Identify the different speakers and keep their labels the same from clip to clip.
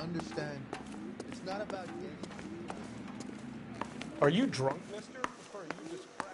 Speaker 1: Understand. It's not about getting.
Speaker 2: Are you drunk, mister? Or are you just cracked?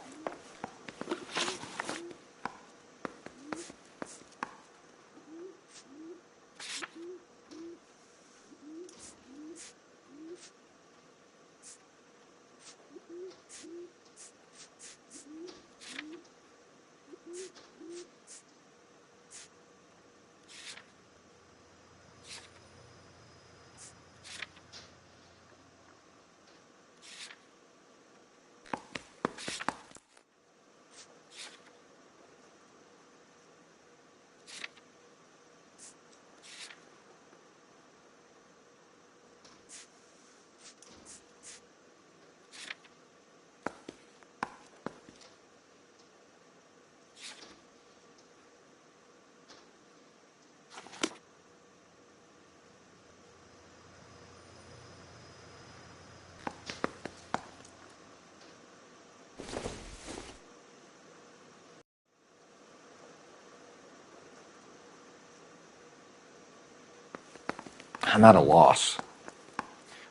Speaker 3: I'm at a loss.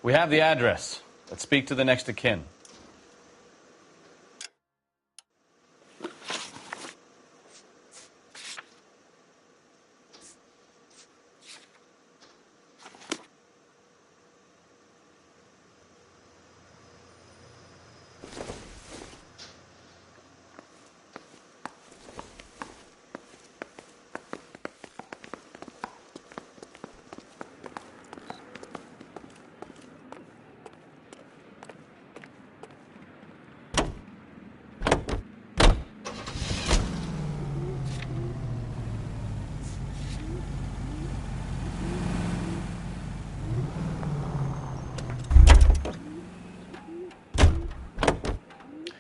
Speaker 4: We have the address. Let's speak to the next of kin.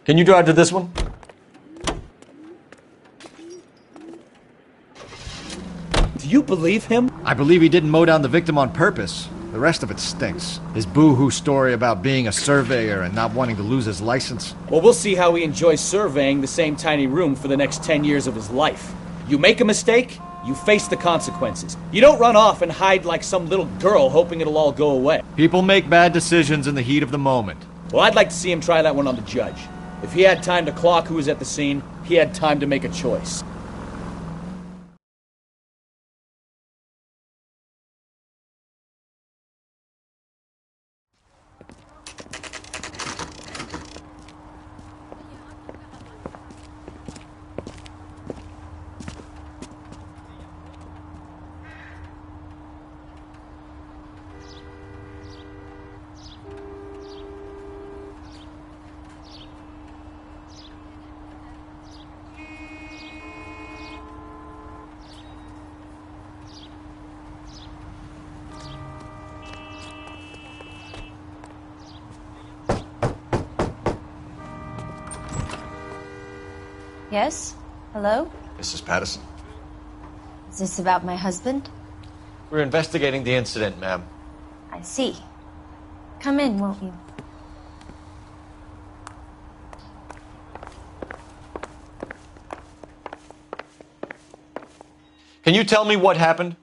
Speaker 3: Can you drive to this one?
Speaker 5: Do you believe him?
Speaker 6: I believe he didn't mow down the victim on purpose. The rest of it stinks. His boo-hoo story about being a surveyor and not wanting to lose his license.
Speaker 5: Well, we'll see how he enjoys surveying the same tiny room for the next 10 years of his life. You make a mistake, you face the consequences. You don't run off and hide like some little girl hoping it'll all go away.
Speaker 6: People make bad decisions in the heat of the moment.
Speaker 5: Well, I'd like to see him try that one on the judge. If he had time to clock who was at the scene, he had time to make a choice.
Speaker 7: Yes? Hello?
Speaker 6: Mrs. Patterson.
Speaker 7: Is this about my husband?
Speaker 6: We're investigating the incident, ma'am.
Speaker 7: I see. Come in, won't you?
Speaker 6: Can you tell me what happened?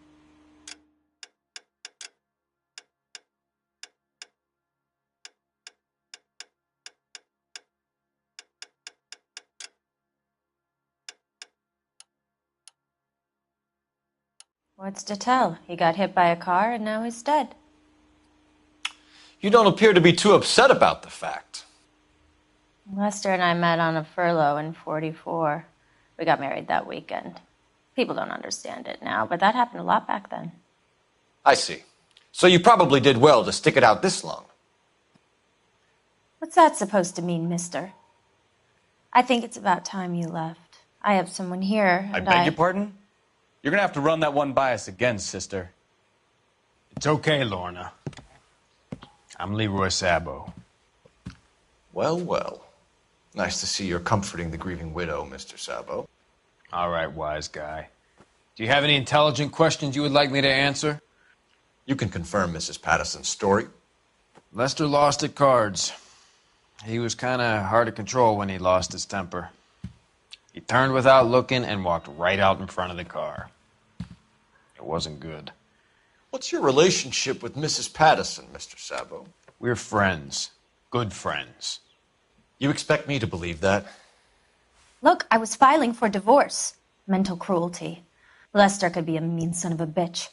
Speaker 7: What's to tell? He got hit by a car and now he's dead.
Speaker 6: You don't appear to be too upset about the fact.
Speaker 7: Lester and I met on a furlough in 44. We got married that weekend. People don't understand it now, but that happened a lot back then.
Speaker 6: I see. So you probably did well to stick it out this long.
Speaker 7: What's that supposed to mean, mister? I think it's about time you left. I have someone here,
Speaker 4: I
Speaker 7: and
Speaker 4: beg your pardon? You're gonna have to run that one by us again, sister.
Speaker 2: It's okay, Lorna. I'm Leroy Sabo.
Speaker 6: Well, well. Nice to see you're comforting the grieving widow, Mr. Sabo.
Speaker 2: All right, wise guy. Do you have any intelligent questions you would like me to answer?
Speaker 6: You can confirm Mrs. Patterson's story.
Speaker 2: Lester lost at cards. He was kind of hard to control when he lost his temper. He turned without looking and walked right out in front of the car. It wasn't good.
Speaker 6: What's your relationship with Mrs. Patterson, Mr. Sabo?
Speaker 2: We're friends. Good friends.
Speaker 6: You expect me to believe that?
Speaker 7: Look, I was filing for divorce. Mental cruelty. Lester could be a mean son of a bitch.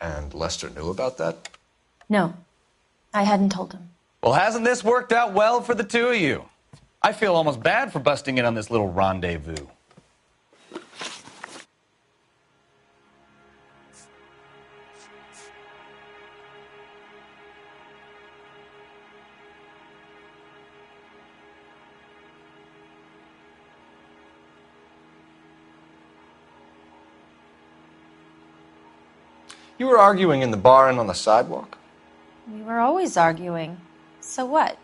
Speaker 6: And Lester knew about that?
Speaker 7: No, I hadn't told him.
Speaker 4: Well, hasn't this worked out well for the two of you? I feel almost bad for busting in on this little rendezvous.
Speaker 6: You were arguing in the bar and on the sidewalk?
Speaker 7: We were always arguing. So what?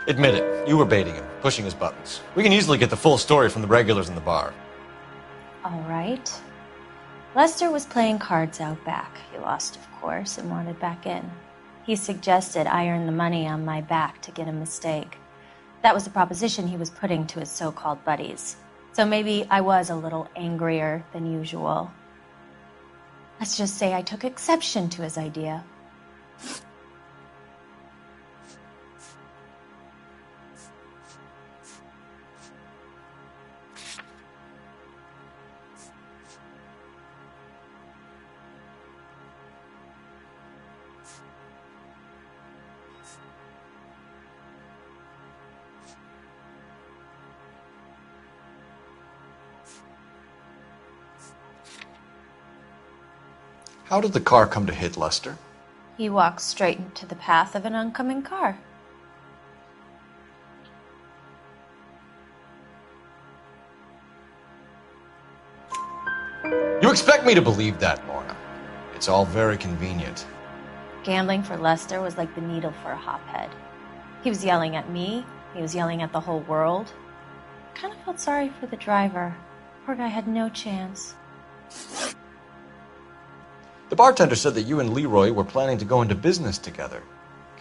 Speaker 6: Admit it, you were baiting him, pushing his buttons. We can easily get the full story from the regulars in the bar.
Speaker 7: All right. Lester was playing cards out back. He lost, of course, and wanted back in. He suggested I earn the money on my back to get a mistake. That was the proposition he was putting to his so-called buddies. So maybe I was a little angrier than usual. Let's just say I took exception to his idea.
Speaker 6: How did the car come to hit Lester?
Speaker 7: He walked straight into the path of an oncoming car.
Speaker 6: You expect me to believe that, Lorna? It's all very convenient.
Speaker 7: Gambling for Lester was like the needle for a hophead. He was yelling at me. He was yelling at the whole world. I kind of felt sorry for the driver. Poor guy had no chance.
Speaker 6: The bartender said that you and Leroy were planning to go into business together.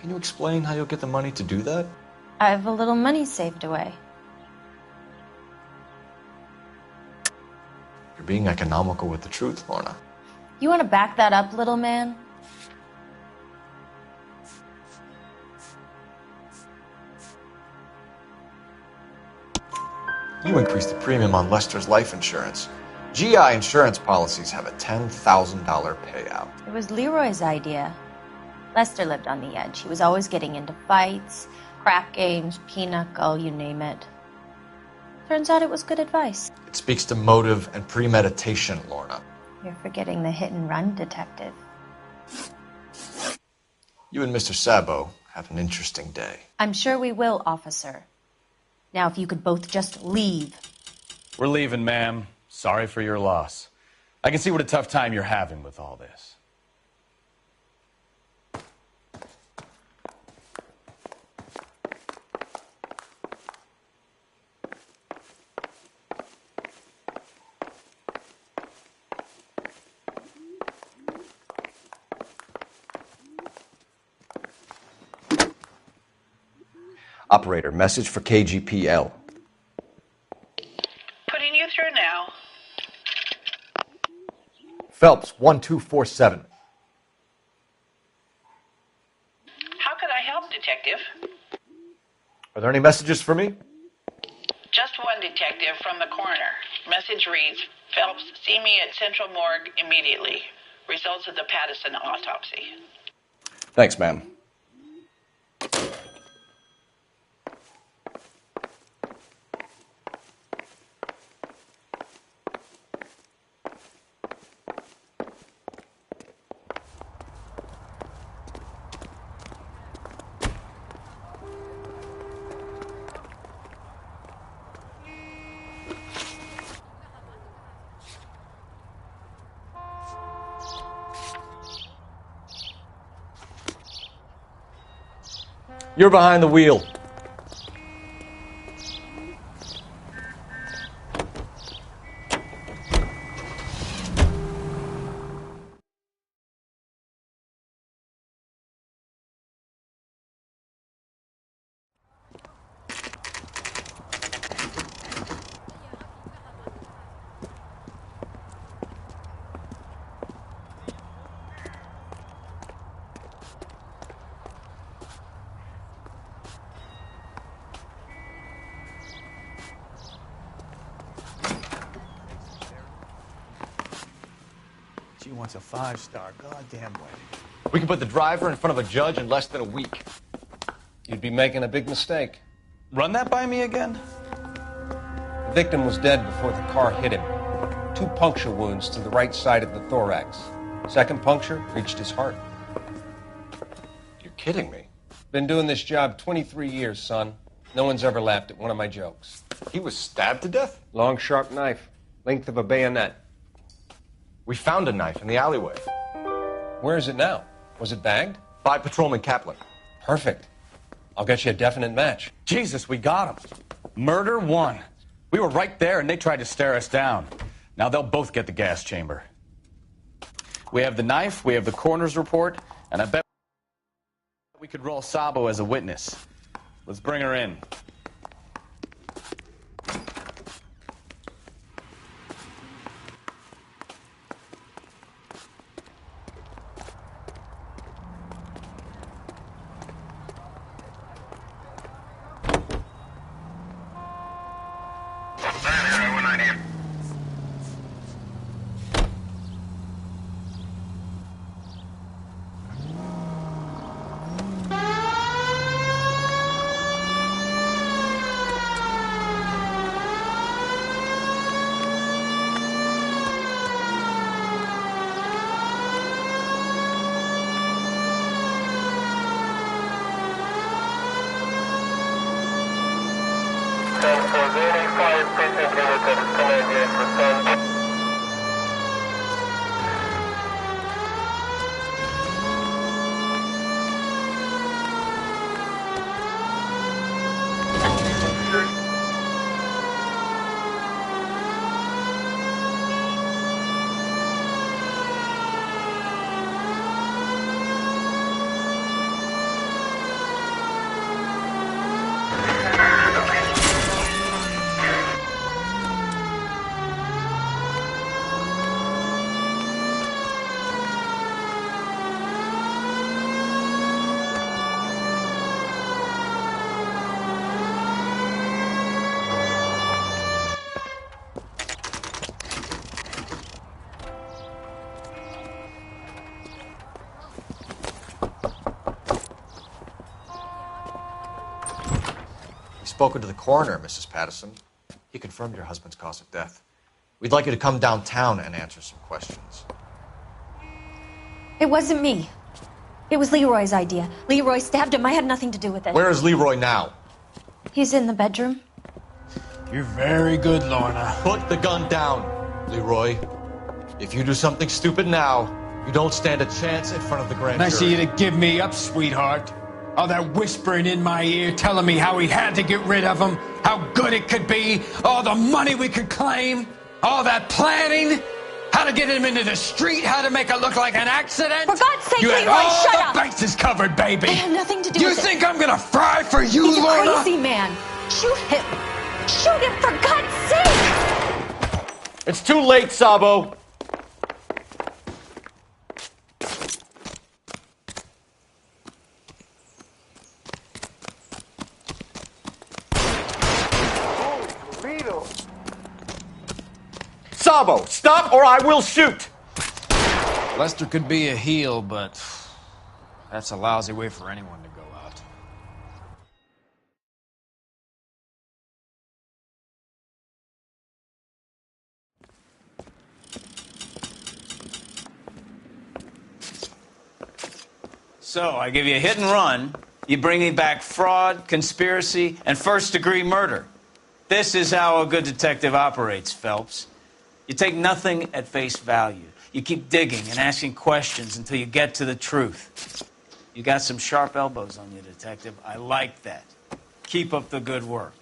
Speaker 6: Can you explain how you'll get the money to do that?
Speaker 7: I have a little money saved away.
Speaker 6: You're being economical with the truth, Lorna.
Speaker 7: You want to back that up, little man?
Speaker 6: You increased the premium on Lester's life insurance. GI insurance policies have a $10,000 payout.
Speaker 7: It was Leroy's idea. Lester lived on the edge. He was always getting into fights, crack games, pinochle, you name it. Turns out it was good advice.
Speaker 6: It speaks to motive and premeditation, Lorna.
Speaker 7: You're forgetting the hit and run detective.
Speaker 6: You and Mr. Sabo have an interesting day.
Speaker 7: I'm sure we will, officer. Now, if you could both just leave.
Speaker 4: We're leaving, ma'am. Sorry for your loss. I can see what a tough time you're having with all this.
Speaker 3: Operator, message for KGPL.
Speaker 8: Putting you through now.
Speaker 3: Phelps, 1247.
Speaker 8: How could I help, Detective?
Speaker 3: Are there any messages for me?
Speaker 8: Just one detective from the coroner. Message reads, Phelps, see me at Central Morgue immediately. Results of the Pattison autopsy.
Speaker 3: Thanks, ma'am. You're behind the wheel.
Speaker 1: She wants a 5-star goddamn wedding.
Speaker 3: We can put the driver in front of a judge in less than a week.
Speaker 9: You'd be making a big mistake.
Speaker 4: Run that by me again?
Speaker 9: The victim was dead before the car hit him. 2 puncture wounds to the right side of the thorax. Second puncture reached his heart.
Speaker 3: You're kidding me.
Speaker 9: Been doing this job 23 years, son. No one's ever laughed at one of my jokes.
Speaker 3: He was stabbed to death?
Speaker 9: Long, sharp knife. Length of a bayonet.
Speaker 3: We found a knife in the alleyway.
Speaker 9: Where is it now? Was it bagged?
Speaker 3: By Patrolman Kaplan.
Speaker 9: Perfect. I'll get you a definite match.
Speaker 4: Jesus, we got him. Murder 1. We were right there and they tried to stare us down. Now they'll both get the gas chamber. We have the knife, we have the coroner's report, and I bet we could roll Sabo as a witness. Let's bring her in.
Speaker 6: Spoken to the coroner, Mrs. Pattison. He confirmed your husband's cause of death. We'd like you to come downtown and answer some questions.
Speaker 7: It wasn't me. It was Leroy's idea. Leroy stabbed him. I had nothing to do with it.
Speaker 3: Where is Leroy now?
Speaker 7: He's in the bedroom.
Speaker 2: You're very good, Lorna.
Speaker 3: Put the gun down, Leroy. If you do something stupid now, you don't stand a chance in front of the grand
Speaker 2: Nice of
Speaker 3: jury.
Speaker 2: you to give me up, sweetheart. All that whispering in my ear telling me how we had to get rid of him, how good it could be, all the money we could claim, all that planning, how to get him into the street, how to make it look like an accident.
Speaker 7: For God's sake,
Speaker 2: you had
Speaker 7: Leroy,
Speaker 2: all
Speaker 7: shut
Speaker 2: the
Speaker 7: up.
Speaker 2: bases covered, baby.
Speaker 7: I had nothing to do
Speaker 2: You
Speaker 7: with it.
Speaker 2: think I'm gonna fry for you,
Speaker 7: He's a
Speaker 2: Lorna?
Speaker 7: crazy man. Shoot him. Shoot him, for God's sake.
Speaker 3: It's too late, Sabo. Sabo, stop or I will shoot!
Speaker 2: Lester could be a heel, but that's a lousy way for anyone to go out.
Speaker 10: So, I give you a hit and run. You bring me back fraud, conspiracy, and first-degree murder. This is how a good detective operates, Phelps. You take nothing at face value. You keep digging and asking questions until you get to the truth. You got some sharp elbows on you, detective. I like that. Keep up the good work.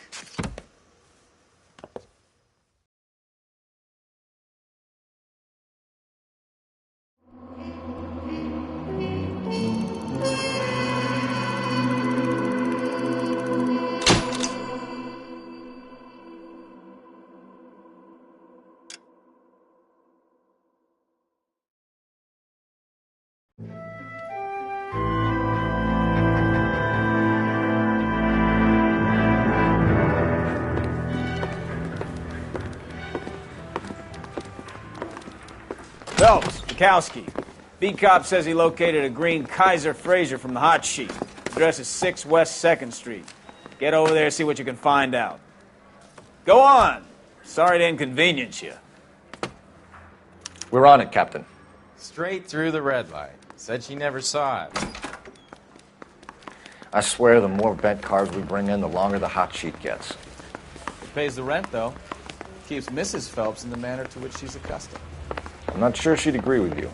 Speaker 11: Phelps, Bukowski. Beat cop says he located a green Kaiser Fraser from the hot sheet. Address is 6 West 2nd Street. Get over there, see what you can find out. Go on. Sorry to inconvenience you.
Speaker 3: We're on it, Captain.
Speaker 2: Straight through the red light. Said she never saw it.
Speaker 3: I swear the more bent cars we bring in, the longer the hot sheet gets.
Speaker 11: It pays the rent, though. Keeps Mrs. Phelps in the manner to which she's accustomed.
Speaker 3: I'm not sure she'd agree with you.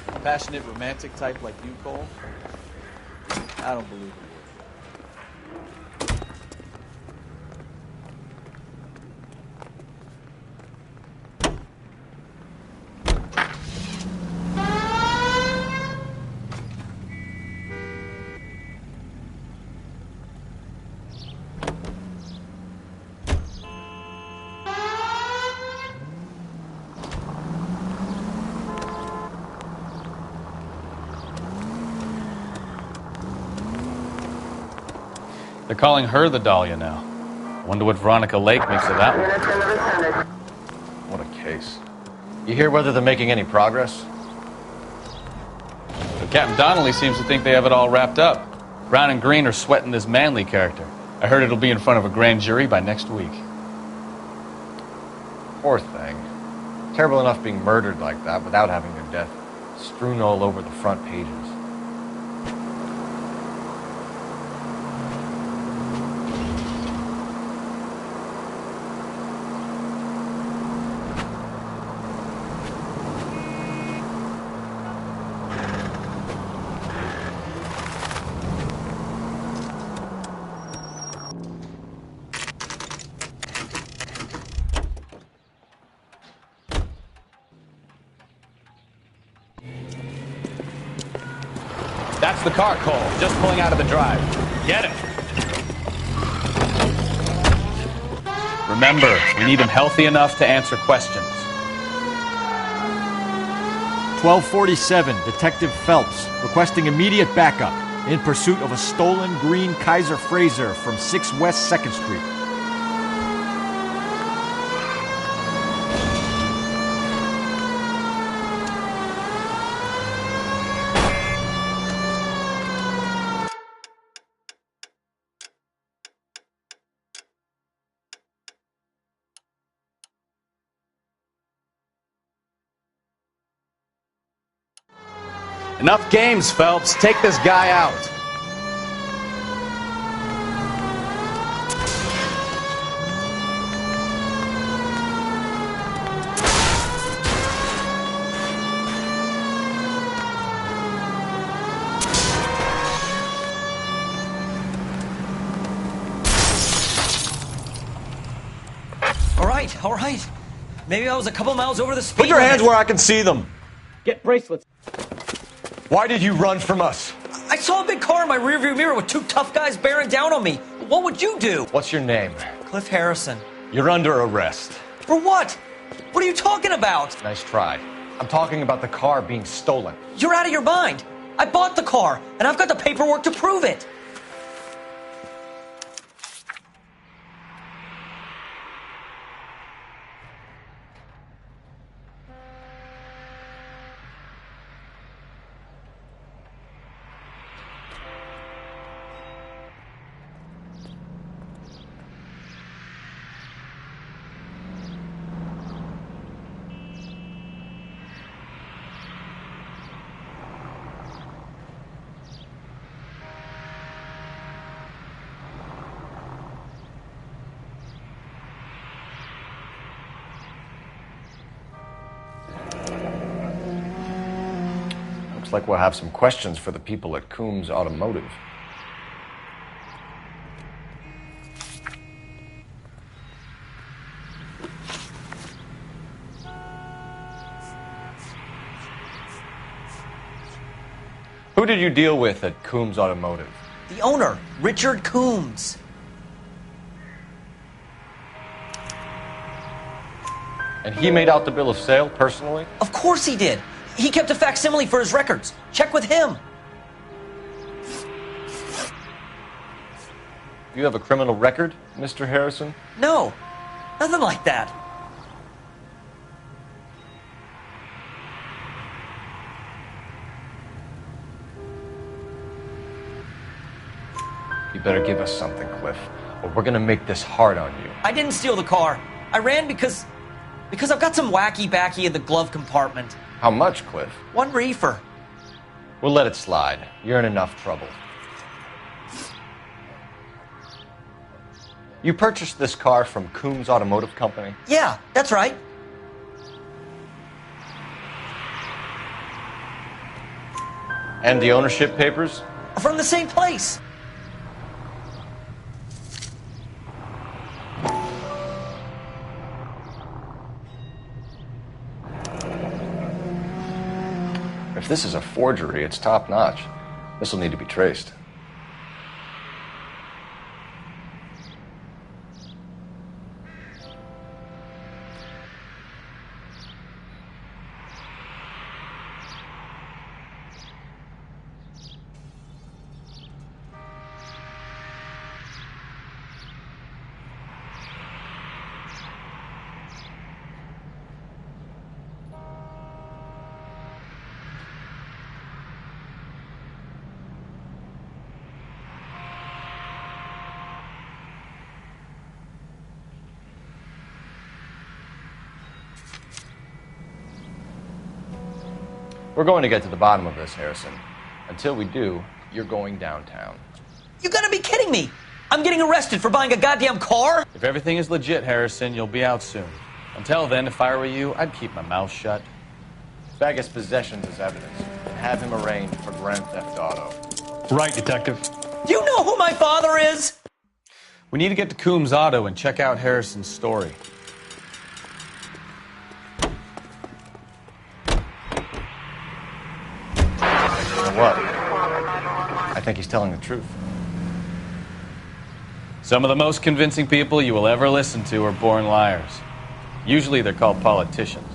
Speaker 11: A passionate, romantic type like you, Cole? I don't believe it.
Speaker 4: They're calling her the Dahlia now. Wonder what Veronica Lake makes of that one.
Speaker 3: What a case. You hear whether they're making any progress?
Speaker 4: But Captain Donnelly seems to think they have it all wrapped up. Brown and Green are sweating this Manley character. I heard it'll be in front of a grand jury by next week.
Speaker 3: Poor thing. Terrible enough being murdered like that without having their death strewn all over the front pages.
Speaker 4: That's the car, Cole. Just pulling out of the drive. Get it. Remember, we need him healthy enough to answer questions.
Speaker 6: 1247, Detective Phelps, requesting immediate backup in pursuit of a stolen green Kaiser Fraser from 6 West 2nd Street.
Speaker 4: Enough games, Phelps. Take this guy out.
Speaker 12: All right. Maybe I was a couple miles over the speed
Speaker 3: Put your
Speaker 12: limit.
Speaker 3: hands where I can see them.
Speaker 5: Get bracelets.
Speaker 3: Why did you run from us?
Speaker 12: I saw a big car in my rearview mirror with two tough guys bearing down on me. What would you do?
Speaker 3: What's your name?
Speaker 12: Cliff Harrison.
Speaker 3: You're under arrest.
Speaker 12: For what? What are you talking about?
Speaker 3: Nice try. I'm talking about the car being stolen.
Speaker 12: You're out of your mind. I bought the car, and I've got the paperwork to prove it.
Speaker 9: Looks like we'll have some questions for the people at Coombs Automotive. Who did you deal with at Coombs Automotive?
Speaker 12: The owner, Richard Coombs.
Speaker 9: And he made out the bill of sale personally?
Speaker 12: Of course he did. He kept a facsimile for his records. Check with him.
Speaker 9: Do you have a criminal record, Mr. Harrison?
Speaker 12: No, nothing like that.
Speaker 9: You better give us something, Cliff, or we're gonna make this hard on you.
Speaker 12: I didn't steal the car. I ran because I've got some wacky backy in the glove compartment.
Speaker 9: How much, Cliff?
Speaker 12: 1 reefer.
Speaker 9: We'll let it slide. You're in enough trouble. You purchased this car from Coombs Automotive Company?
Speaker 12: Yeah, that's right.
Speaker 9: And the ownership papers?
Speaker 12: From the same place.
Speaker 9: If this is a forgery, it's top-notch. This will need to be traced. We're going to get to the bottom of this, Harrison. Until we do, you're going downtown.
Speaker 12: You gotta be kidding me! I'm getting arrested for buying a goddamn car?
Speaker 4: If everything is legit, Harrison, you'll be out soon. Until then, if I were you, I'd keep my mouth shut.
Speaker 9: Bag his possessions as evidence and have him arraigned for Grand Theft Auto.
Speaker 10: Right, Detective.
Speaker 12: Do you know who my father is?
Speaker 4: We need to get to Coombs Auto and check out Harrison's story.
Speaker 9: What? I think he's telling the truth.
Speaker 4: Some of the most convincing people you will ever listen to are born liars. Usually they're called politicians.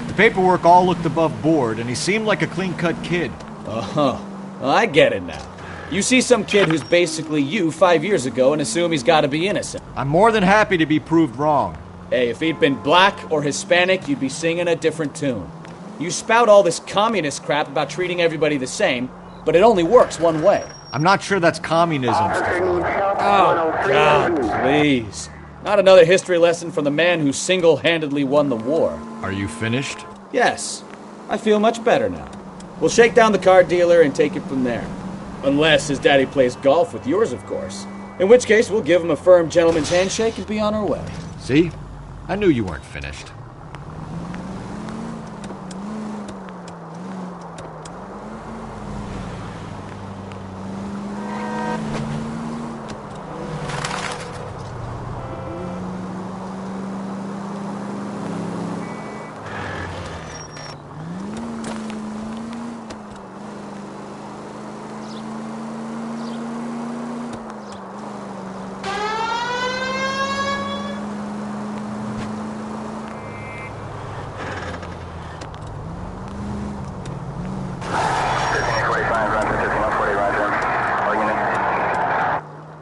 Speaker 6: The paperwork all looked above board, and he seemed like a clean-cut kid.
Speaker 5: Oh, I get it now. You see some kid who's basically you 5 years ago and assume he's got to be innocent.
Speaker 6: I'm more than happy to be proved wrong.
Speaker 5: Hey, if he'd been black or Hispanic, you'd be singing a different tune. You spout all this communist crap about treating everybody the same, but it only works one way.
Speaker 6: I'm not sure that's communism, Stefan.
Speaker 5: Oh, God, please. Not another history lesson from the man who single-handedly won the war.
Speaker 6: Are you finished?
Speaker 5: Yes. I feel much better now. We'll shake down the car dealer and take it from there. Unless his daddy plays golf with yours, of course. In which case, we'll give him a firm gentleman's handshake and be on our way.
Speaker 6: See? I knew you weren't finished.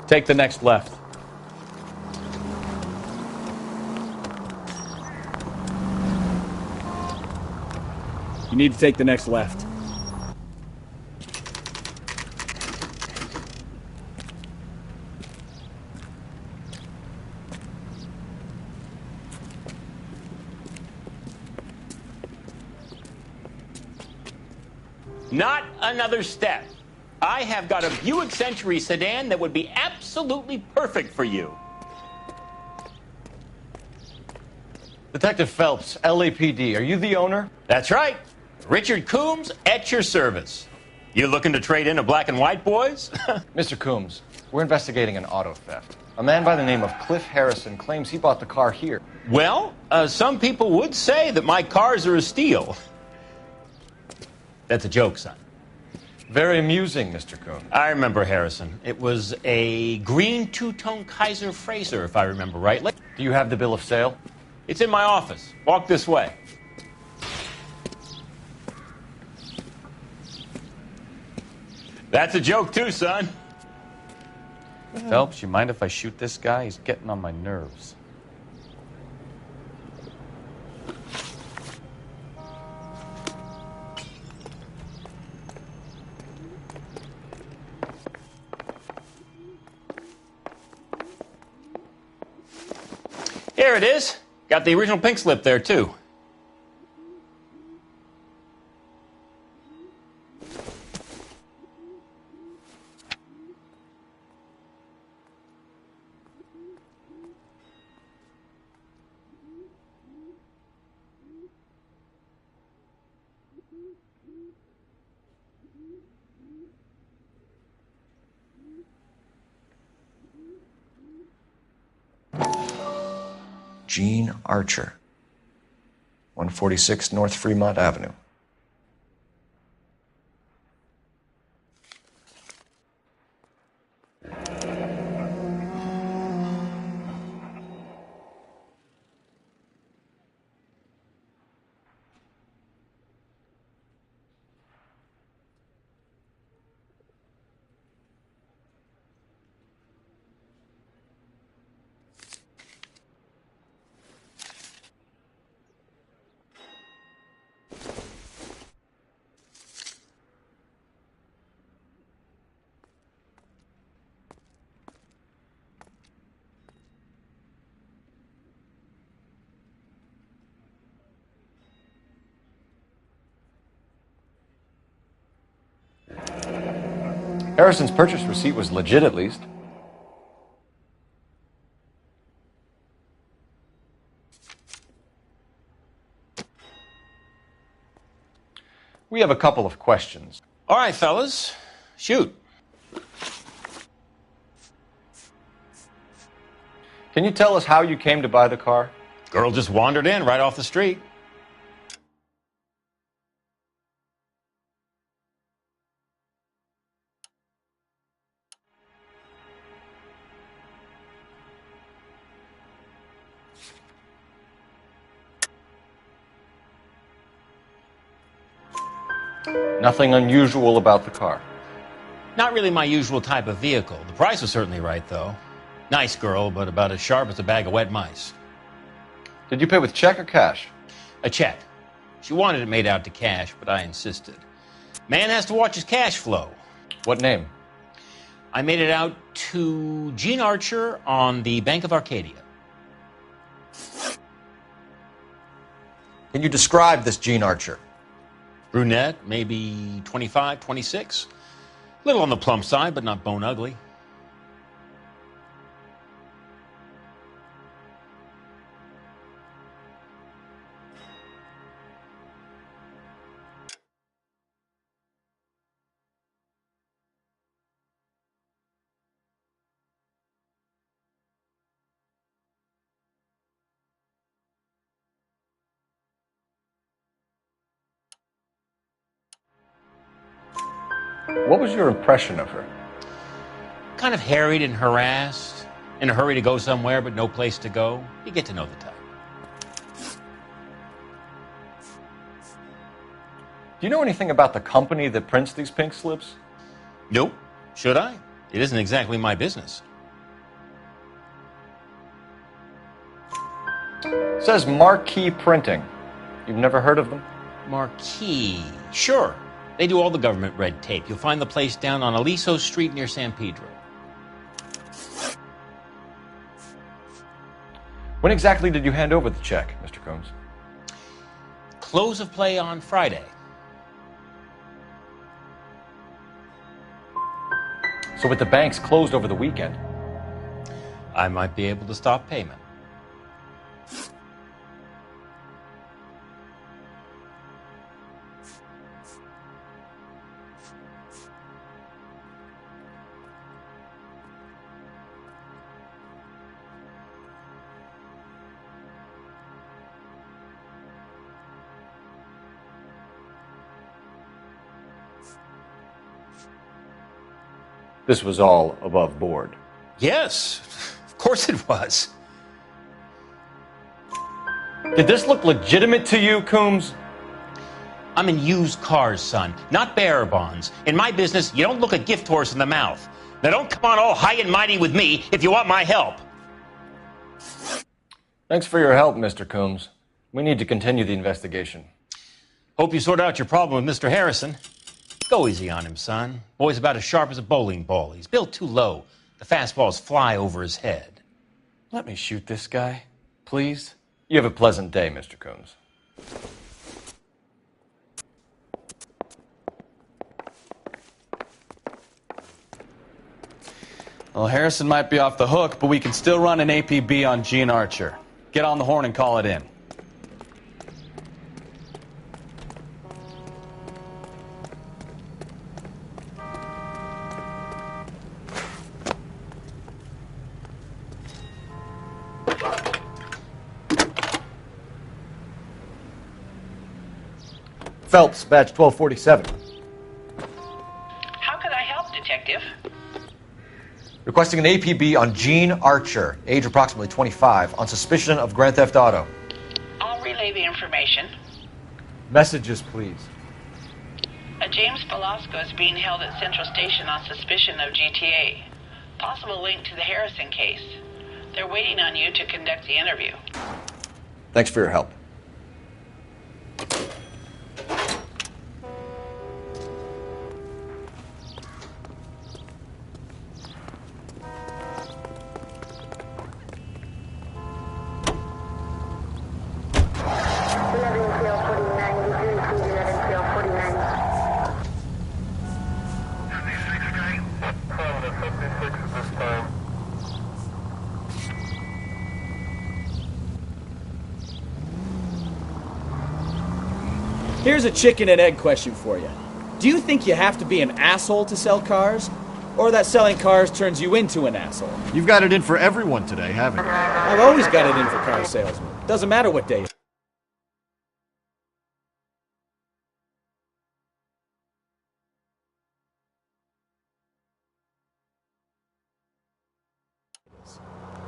Speaker 4: Take the next left.
Speaker 5: You need to take the next left.
Speaker 13: Not another step. I have got a Buick Century sedan that would be absolutely perfect for you.
Speaker 3: Detective Phelps, LAPD, are you the owner?
Speaker 13: That's right. Richard Coombs at your service. You looking to trade in a black and white, boys?
Speaker 3: Mr. Coombs, we're investigating an auto theft. A man by the name of Cliff Harrison claims he bought the car here.
Speaker 13: Well, some people would say that my cars are a steal. That's a joke, son.
Speaker 3: Very amusing, Mr. Coombs.
Speaker 13: I remember Harrison. It was a green two-tone Kaiser Frazer, if I remember rightly.
Speaker 3: Do you have the bill of sale?
Speaker 13: It's in my office. Walk this way. That's a joke, too, son.
Speaker 4: Phelps, you mind if I shoot this guy? He's getting on my nerves.
Speaker 13: Here it is. Got the original pink slip there, too.
Speaker 3: Gene Archer, 146 North Fremont Avenue. Harrison's purchase receipt was legit, at least. We have a couple of questions.
Speaker 13: All right, fellas. Shoot.
Speaker 3: Can you tell us how you came to buy the car?
Speaker 13: Girl just wandered in right off the street.
Speaker 3: Nothing unusual about the car.
Speaker 13: Not really my usual type of vehicle. The price was certainly right, though. Nice girl, but about as sharp as a bag of wet mice.
Speaker 3: Did you pay with check or cash?
Speaker 13: A check. She wanted it made out to cash, but I insisted. Man has to watch his cash flow.
Speaker 3: What name?
Speaker 13: I made it out to Gene Archer on the Bank of Arcadia.
Speaker 3: Can you describe this Gene Archer?
Speaker 13: Brunette, maybe 25, 26. Little on the plump side, but not bone ugly.
Speaker 9: What was your impression of her?
Speaker 13: Kind of harried and harassed, in a hurry to go somewhere but no place to go. You get to know the type.
Speaker 9: Do you know anything about the company that prints these pink slips?
Speaker 13: Nope. Should I? It isn't exactly my business.
Speaker 9: It says Marquee Printing. You've never heard of them?
Speaker 13: Marquee. Sure. They do all the government red tape. You'll find the place down on Aliso Street near San Pedro.
Speaker 9: When exactly did you hand over the check, Mr. Combs?
Speaker 13: Close of play on Friday.
Speaker 9: So with the banks closed over the weekend,
Speaker 13: I might be able to stop payment.
Speaker 9: this was all above board.
Speaker 13: Yes, of course it was.
Speaker 9: Did this look legitimate to you, Coombs?
Speaker 13: I'm in used cars, son, not bearer bonds. In my business, you don't look a gift horse in the mouth. Now don't come on all high and mighty with me if you want my help.
Speaker 9: Thanks for your help, Mr. Coombs. We need to continue the investigation.
Speaker 13: Hope you sort out your problem with Mr. Harrison. Go easy on him, son. Boy's about as sharp as a bowling ball. He's built too low. The fastballs fly over his head.
Speaker 5: Let me shoot this guy, please.
Speaker 9: You have a pleasant day, Mr. Coombs.
Speaker 11: Well, Harrison might be off the hook, but we can still run an APB on Gene Archer. Get on the horn and call it in.
Speaker 6: Phelps, badge 1247.
Speaker 8: How could I help, Detective?
Speaker 3: Requesting an APB on Gene Archer, age approximately 25, on suspicion of Grand Theft Auto.
Speaker 8: I'll relay the information.
Speaker 6: Messages, please.
Speaker 8: A James Velasco is being held at Central Station on suspicion of GTA. Possible link to the Harrison case. They're waiting on you to conduct the interview.
Speaker 3: Thanks for your help.
Speaker 5: Here's a chicken and egg question for you. Do you think you have to be an asshole to sell cars? Or that selling cars turns you into an asshole?
Speaker 6: You've got it in for everyone today, haven't you?
Speaker 5: I've always got it in for car salesmen. Doesn't matter what day.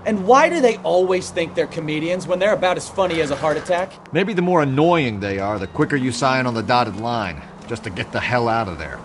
Speaker 5: And why do they always think they're comedians when they're about as funny as a heart attack?
Speaker 6: Maybe the more annoying they are, the quicker you sign on the dotted line, just to get the hell out of there.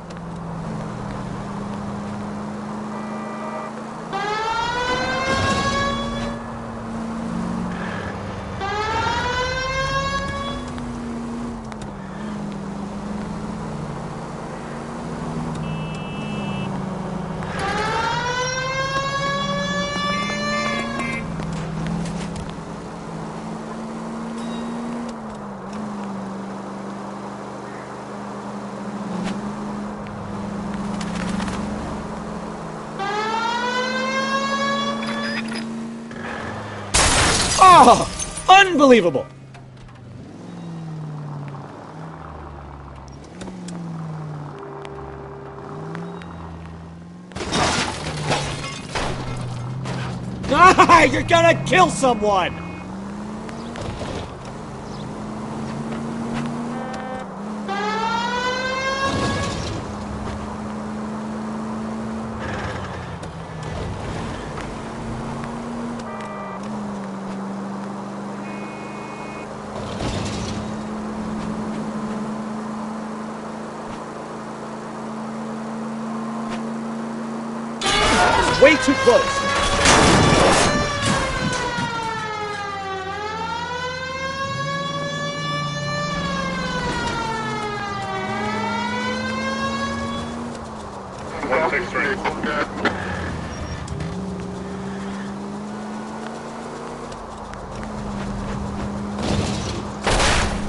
Speaker 5: Oh, unbelievable! Ah, you're gonna kill someone! Way too close.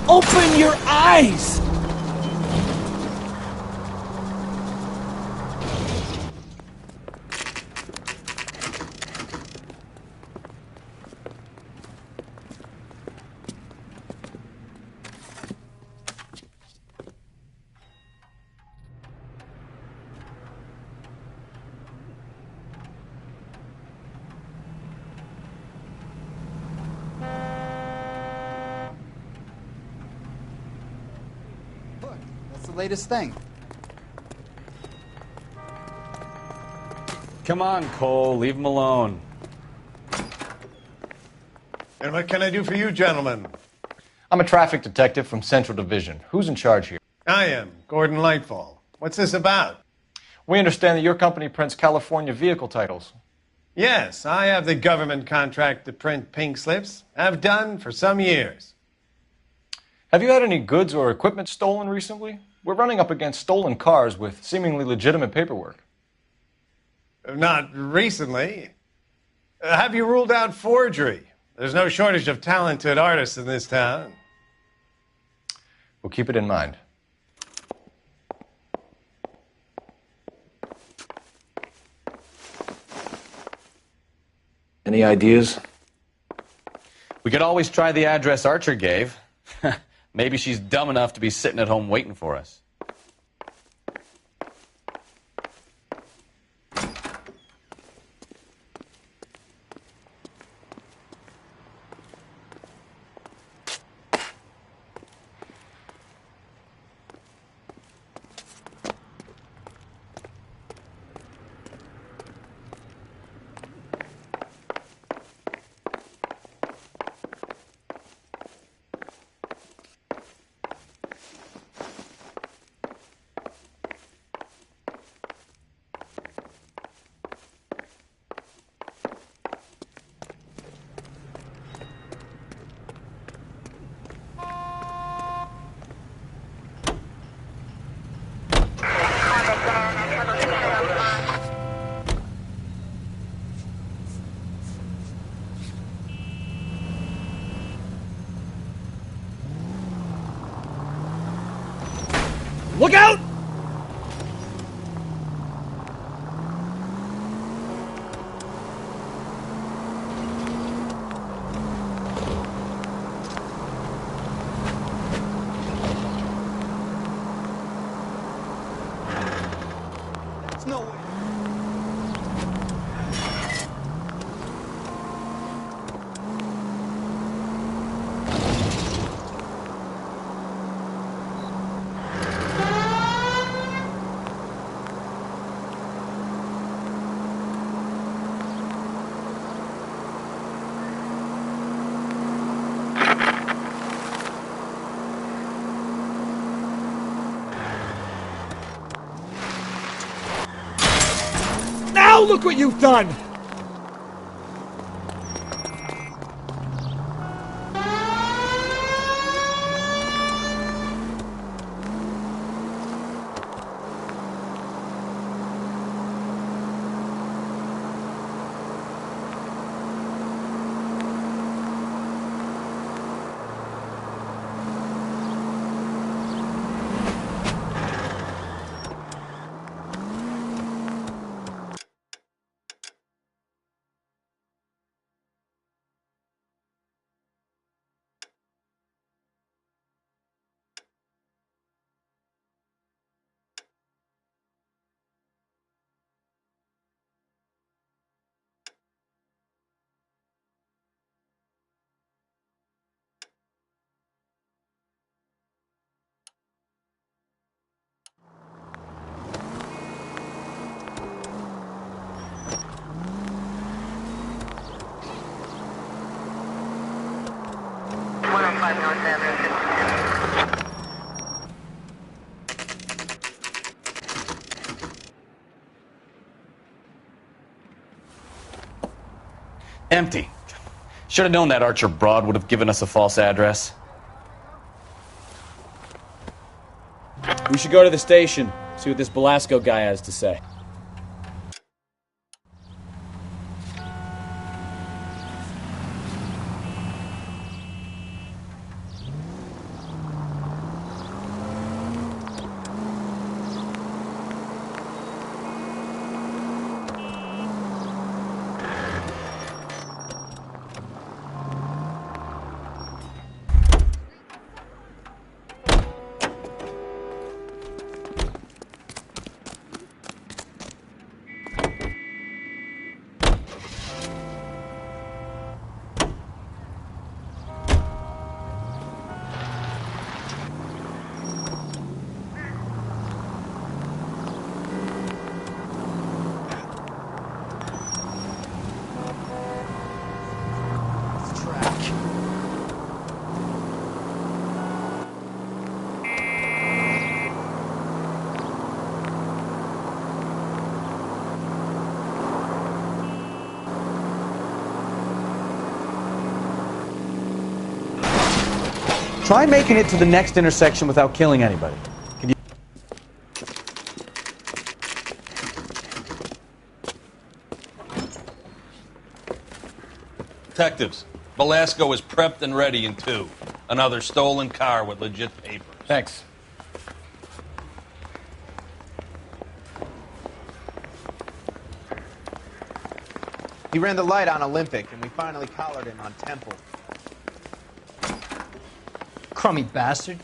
Speaker 5: Open your eyes!
Speaker 14: What's the latest thing?
Speaker 4: Come on, Cole. Leave him alone.
Speaker 15: And what can I do for you, gentlemen?
Speaker 9: I'm a traffic detective from Central Division. Who's in charge here?
Speaker 15: I am, Gordon Lightfall. What's this about?
Speaker 9: We understand that your company prints California vehicle titles.
Speaker 15: Yes, I have the government contract to print pink slips. I've done for some years.
Speaker 9: Have you had any goods or equipment stolen recently? We're running up against stolen cars with seemingly legitimate paperwork.
Speaker 15: Not recently. Have you ruled out forgery? There's no shortage of talented artists in this town.
Speaker 9: We'll keep it in mind.
Speaker 3: Any ideas?
Speaker 4: We could always try the address Archer gave. Maybe she's dumb enough to be sitting at home waiting for us.
Speaker 5: Look out!
Speaker 14: There's no way.
Speaker 5: Now look what you've done!
Speaker 4: Empty. Should have known that Archer Broad would have given us a false address.
Speaker 5: We should go to the station, see what this Belasco guy has to say.
Speaker 1: Try making it to the next intersection without killing anybody. Can you?
Speaker 16: Detectives, Belasco is prepped and ready in 2. Another stolen car with legit papers.
Speaker 4: Thanks.
Speaker 1: He ran the light on Olympic, and we finally collared him on Temple.
Speaker 17: Crummy bastard.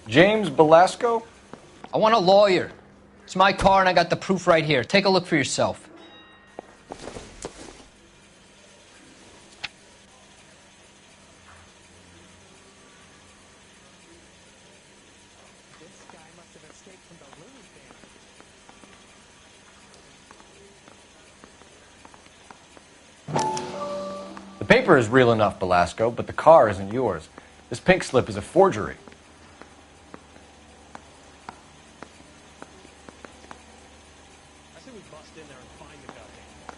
Speaker 9: James Belasco?
Speaker 17: I want a lawyer. It's my car and I got the proof right here. Take a look for yourself.
Speaker 9: The paper is real enough, Belasco, but the car isn't yours. This pink slip is a forgery.
Speaker 13: I say we bust in there and find the goddamn.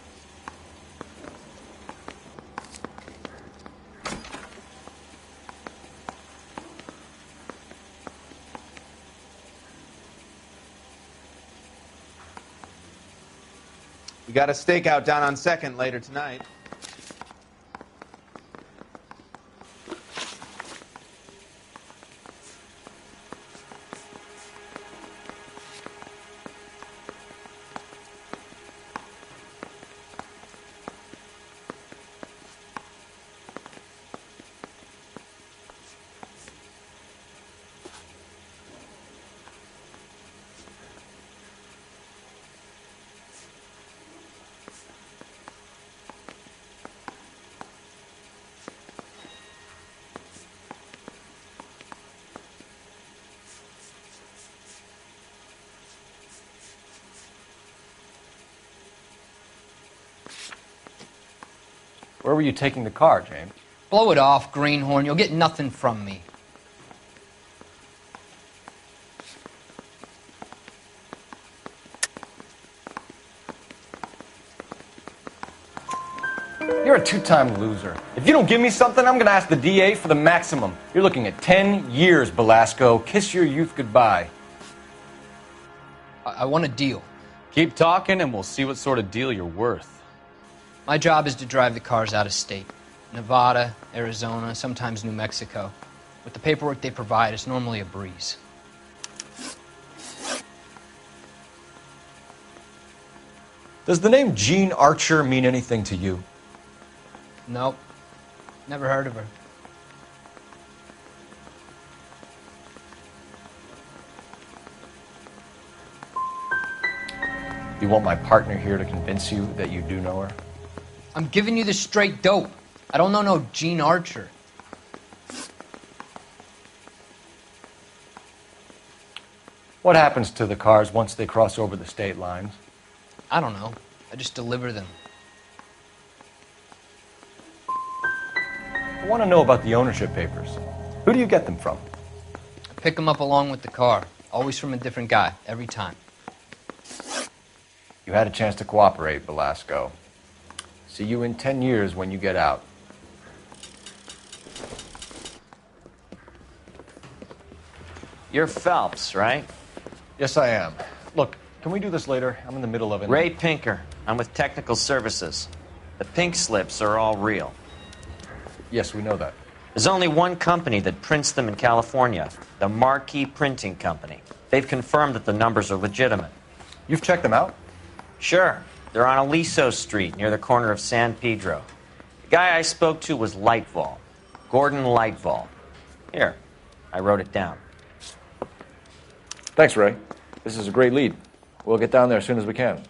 Speaker 1: We got a stakeout down on 2nd later tonight.
Speaker 9: Where were you taking the car, James?
Speaker 17: Blow it off, greenhorn. You'll get nothing from me.
Speaker 9: You're a two-time loser. If you don't give me something, I'm going to ask the DA for the maximum. You're looking at 10 years, Belasco. Kiss your youth goodbye.
Speaker 17: I want a deal.
Speaker 4: Keep talking and we'll see what sort of deal you're worth.
Speaker 17: My job is to drive the cars out of state. Nevada, Arizona, sometimes New Mexico. With the paperwork they provide, it's normally a breeze.
Speaker 9: Does the name Jean Archer mean anything to you?
Speaker 17: Nope. Never heard of her.
Speaker 9: You want my partner here to convince you that you do know her?
Speaker 17: I'm giving you the straight dope. I don't know no Jean Archer.
Speaker 9: What happens to the cars once they cross over the state lines?
Speaker 17: I don't know. I just deliver them.
Speaker 9: I want to know about the ownership papers. Who do you get them from?
Speaker 17: I pick them up along with the car. Always from a different guy, every time.
Speaker 9: You had a chance to cooperate, Velasco. See you in 10 years when you get out.
Speaker 2: You're Phelps, right?
Speaker 9: Yes, I am. Look, can we do this later? I'm in the middle of it.
Speaker 2: Ray Pinker. I'm with Technical Services. The pink slips are all real.
Speaker 9: Yes, we know that.
Speaker 2: There's only one company that prints them in California, the Marquee Printing Company. They've confirmed that the numbers are legitimate.
Speaker 9: You've checked them out?
Speaker 2: Sure. They're on Aliso Street, near the corner of San Pedro. The guy I spoke to was Lightval. Gordon Lightval. Here, I wrote it down.
Speaker 9: Thanks, Ray. This is a great lead. We'll get down there as soon as we can.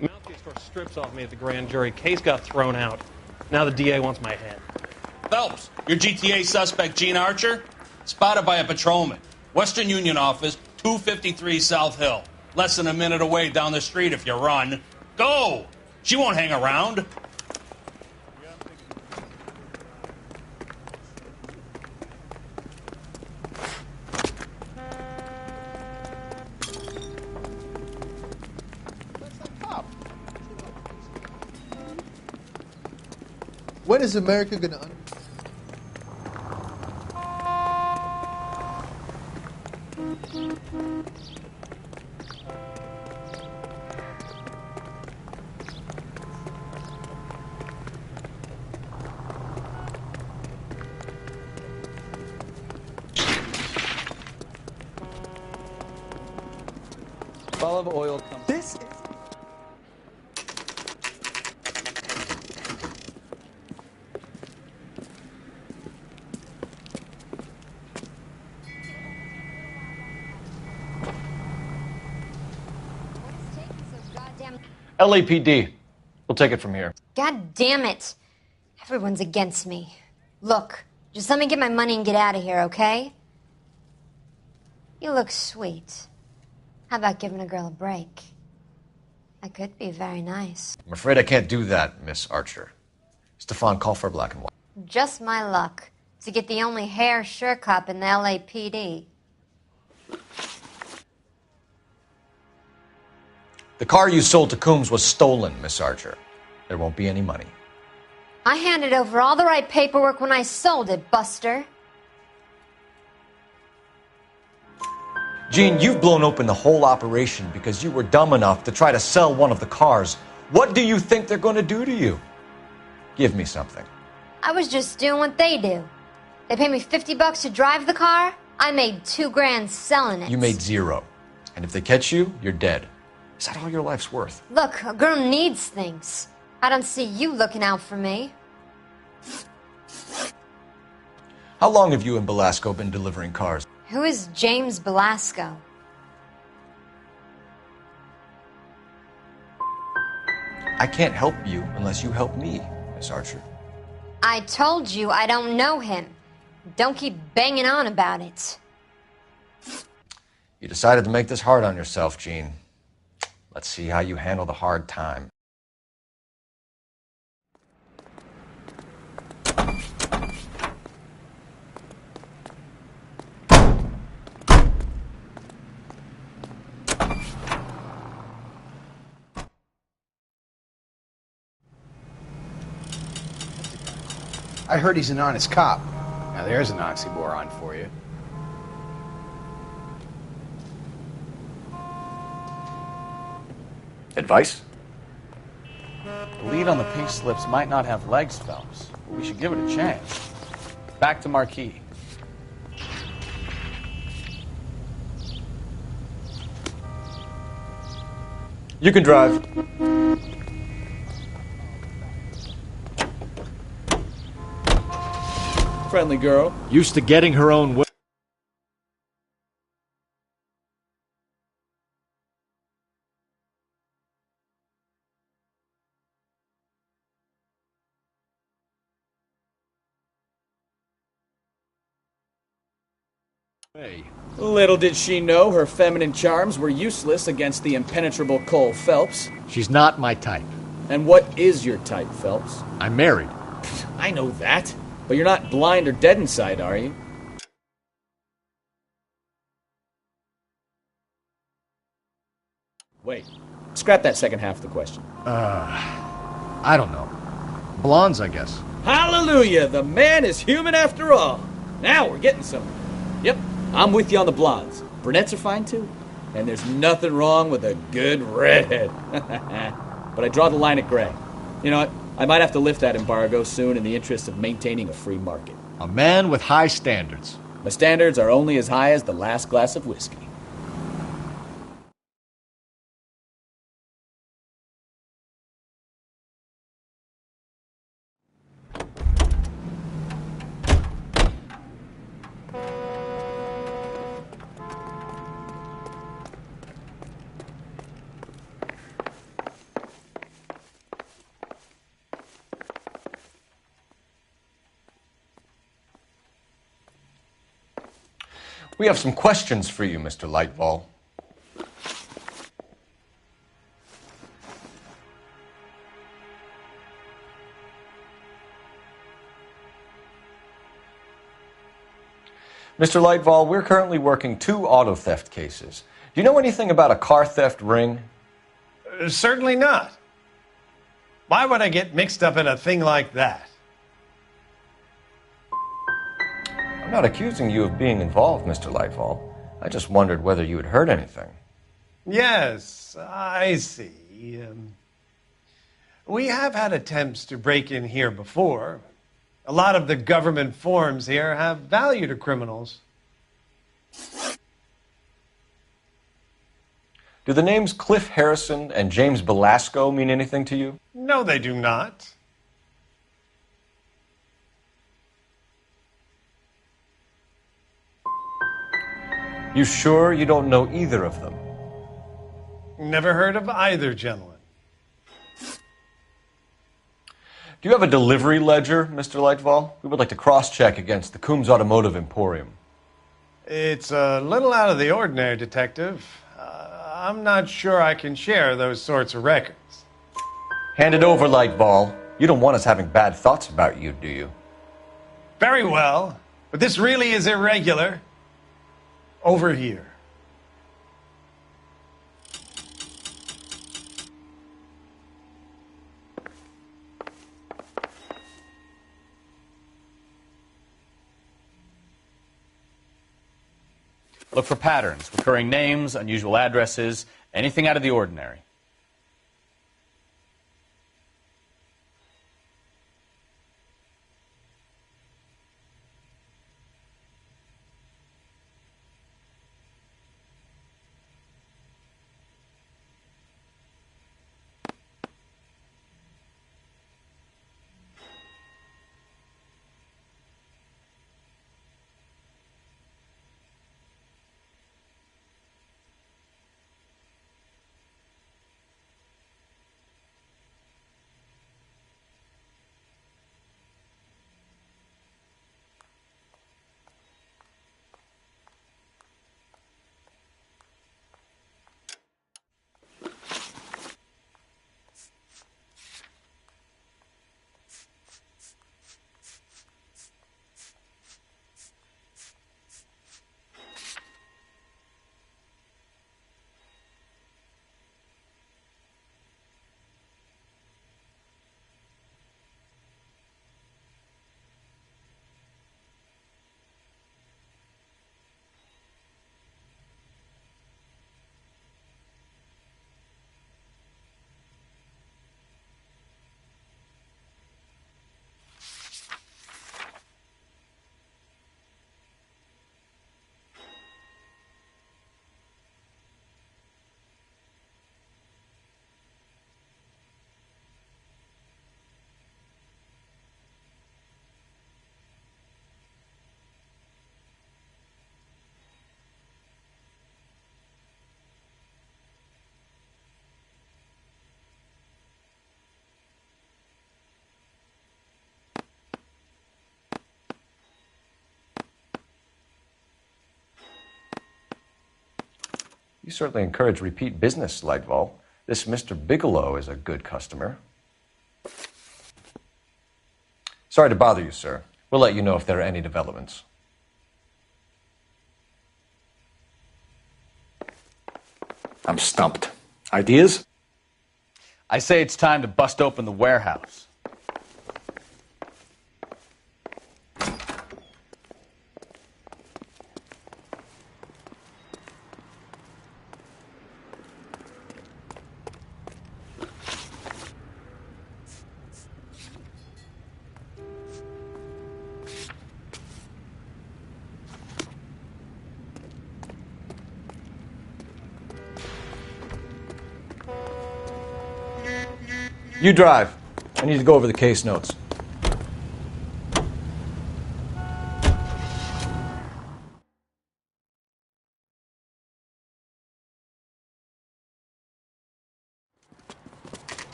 Speaker 18: Mouthpiece tore strips off me at the grand jury. Case got thrown out. Now the DA wants my head.
Speaker 16: Phelps, your GTA suspect, Gene Archer, spotted by a patrolman. Western Union office, 253 South Hill. Less than a minute away down the street if you run. Go! She won't hang around.
Speaker 14: When is America going to...
Speaker 11: Olive oil comes.
Speaker 14: This is...
Speaker 9: LAPD. We'll take it from here.
Speaker 19: God damn it. Everyone's against me. Look, just let me get my money and get out of here, okay? You look sweet. How about giving a girl a break? I could be very nice.
Speaker 9: I'm afraid I can't do that, Miss Archer. Stefan, call for black and white.
Speaker 19: Just my luck to get the only hair sure cop in the LAPD.
Speaker 9: The car you sold to Coombs was stolen, Miss Archer. There won't be any money.
Speaker 19: I handed over all the right paperwork when I sold it, Buster.
Speaker 9: Gene, you've blown open the whole operation because you were dumb enough to try to sell one of the cars. What do you think they're going to do to you? Give me something.
Speaker 19: I was just doing what they do. They paid me $50 to drive the car. I made $2,000 selling it.
Speaker 9: You made zero. And if they catch you, you're dead. Is that all your life's worth?
Speaker 19: Look, a girl needs things. I don't see you looking out for me.
Speaker 9: How long have you and Belasco been delivering cars?
Speaker 19: Who is James Belasco?
Speaker 9: I can't help you unless you help me, Miss Archer.
Speaker 19: I told you I don't know him. Don't keep banging on about it.
Speaker 9: You decided to make this hard on yourself, Gene. Let's see how you handle the hard time.
Speaker 1: I heard he's an honest cop. Now there's an oxymoron for you.
Speaker 9: Advice?
Speaker 11: The lead on the pink slips might not have legs, Phelps, but we should give it a chance. Back to Marquis.
Speaker 9: You can drive.
Speaker 5: Friendly girl.
Speaker 6: Used to getting her own way.
Speaker 5: Little did she know her feminine charms were useless against the impenetrable Cole Phelps.
Speaker 6: She's not my type.
Speaker 5: And what is your type, Phelps?
Speaker 6: I'm married.
Speaker 5: I know that. But you're not blind or dead inside, are you? Wait. Scrap that second half of the question.
Speaker 6: I don't know. Blondes, I guess.
Speaker 5: Hallelujah! The man is human after all. Now we're getting somewhere. Yep, I'm with you on the blondes. Brunettes are fine too. And there's nothing wrong with a good redhead. But I draw the line at gray. You know what? I might have to lift that embargo soon in the interest of maintaining a free market.
Speaker 6: A man with high standards.
Speaker 5: My standards are only as high as the last glass of whiskey.
Speaker 3: We have some questions for you, Mr. Lightfall. Mr. Lightfall, we're currently working 2 auto theft cases. Do you know anything about a car theft ring?
Speaker 15: Certainly not. Why would I get mixed up in a thing like that?
Speaker 3: I'm not accusing you of being involved, Mr. Lightfall. I just wondered whether you had heard anything.
Speaker 15: Yes, I see. We have had attempts to break in here before. A lot of the government forms here have value to criminals.
Speaker 3: Do the names Cliff Harrison and James Belasco mean anything to you?
Speaker 15: No, they do not.
Speaker 3: You sure you don't know either of them?
Speaker 15: Never heard of either gentleman.
Speaker 3: Do you have a delivery ledger, Mr. Lightfall? We would like to cross-check against the Coombs Automotive Emporium.
Speaker 15: It's a little out of the ordinary, Detective. I'm not sure I can share those sorts of records.
Speaker 3: Hand it over, Lightfall. You don't want us having bad thoughts about you, do you?
Speaker 15: Very well, but this really is irregular. Over here.
Speaker 4: Look for patterns, recurring names, unusual addresses, anything out of the ordinary.
Speaker 9: You certainly encourage repeat business, Lightval. This Mr. Bigelow is a good customer. Sorry to bother you, sir. We'll let you know if there are any developments.
Speaker 4: I'm stumped. Ideas? I say it's time to bust open the warehouse.
Speaker 9: You drive. I need to go over the case notes.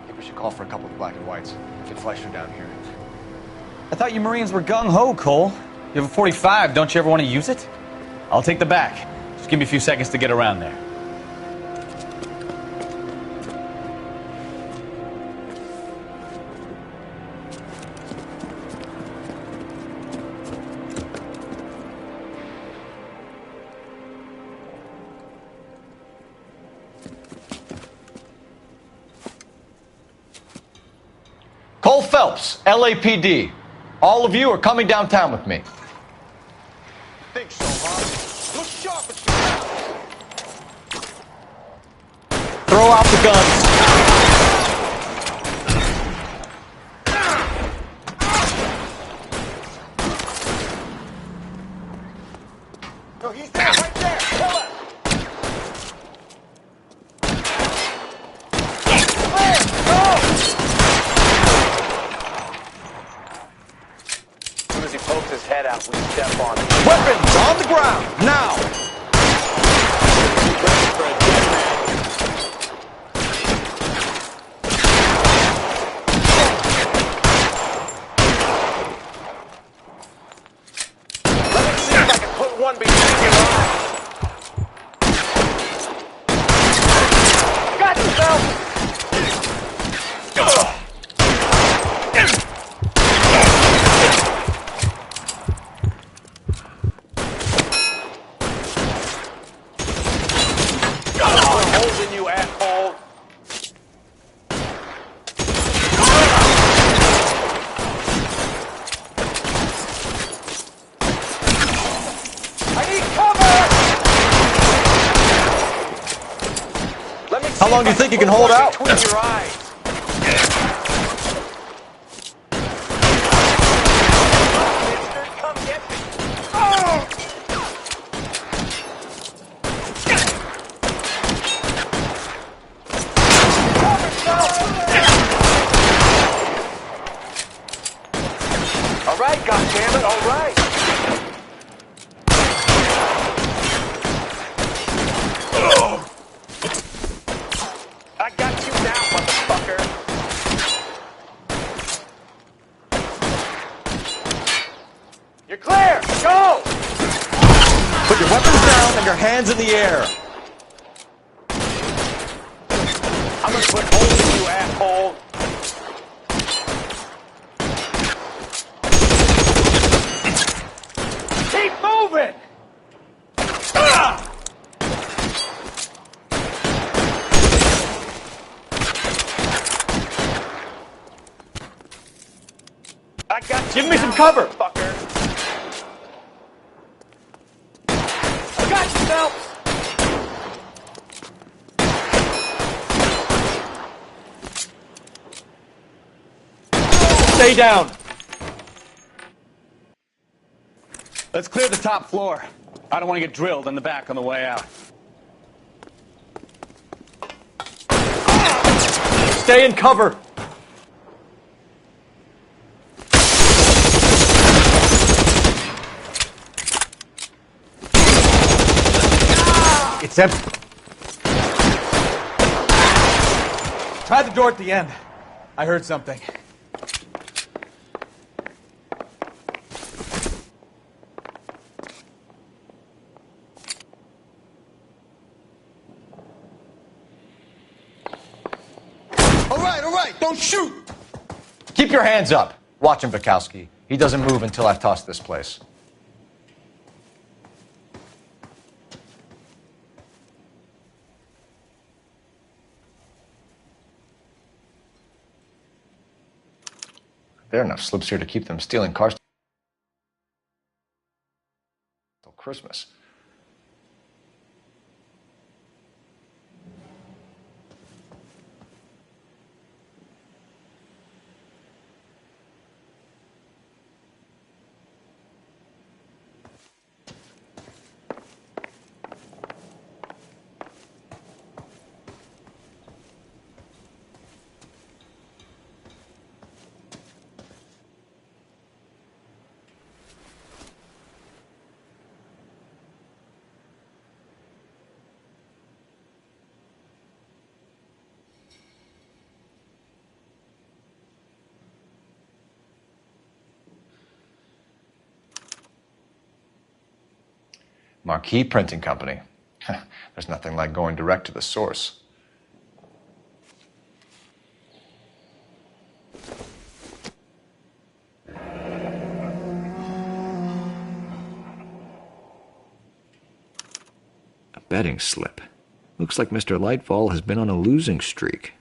Speaker 20: think we should call for a couple of black and whites. Get Fleischer down here.
Speaker 4: I thought you Marines were gung-ho, Cole. You have a 45. Don't you ever want to use it? I'll take the back. Just give me a few seconds to get around there.
Speaker 9: Cole Phelps, LAPD. All of you are coming downtown with me.
Speaker 20: Think so, huh? Look sharp at
Speaker 4: Throw out the guns.
Speaker 20: No, he's there, right there. Kill it.
Speaker 21: As soon as he pokes his head out, we step on him.
Speaker 9: Weapons on the ground, now!
Speaker 21: Let me see if I can put one between your eyes. Got yourself! Holding you, asshole. I need cover! Let me see
Speaker 9: How long do you think you can hold out?
Speaker 21: between your eyes. Mister, come get me. Oh! All right, goddammit, all right. I got you now, motherfucker. You're clear. Go.
Speaker 9: Put your weapons down and your hands in the air.
Speaker 21: I'm gonna put holes in you, asshole. Keep moving! Ah! I got you.
Speaker 9: Give me some cover.
Speaker 21: Fucker. I got you, Phelps.
Speaker 9: Stay down.
Speaker 4: Let's clear the top floor. I don't want to get drilled in the back on the way out.
Speaker 9: Stay in cover.
Speaker 5: It's empty. Try the door at the end. I heard something.
Speaker 9: all right. Don't shoot.
Speaker 3: Keep your hands up. Watch him, Bukowski. He doesn't move until I've tossed this place. There are enough slips here to keep them stealing cars till Christmas. Marquee Printing Company. There's nothing like going direct to the source. A betting slip. Looks like Mr. Lightfall has been on a losing streak.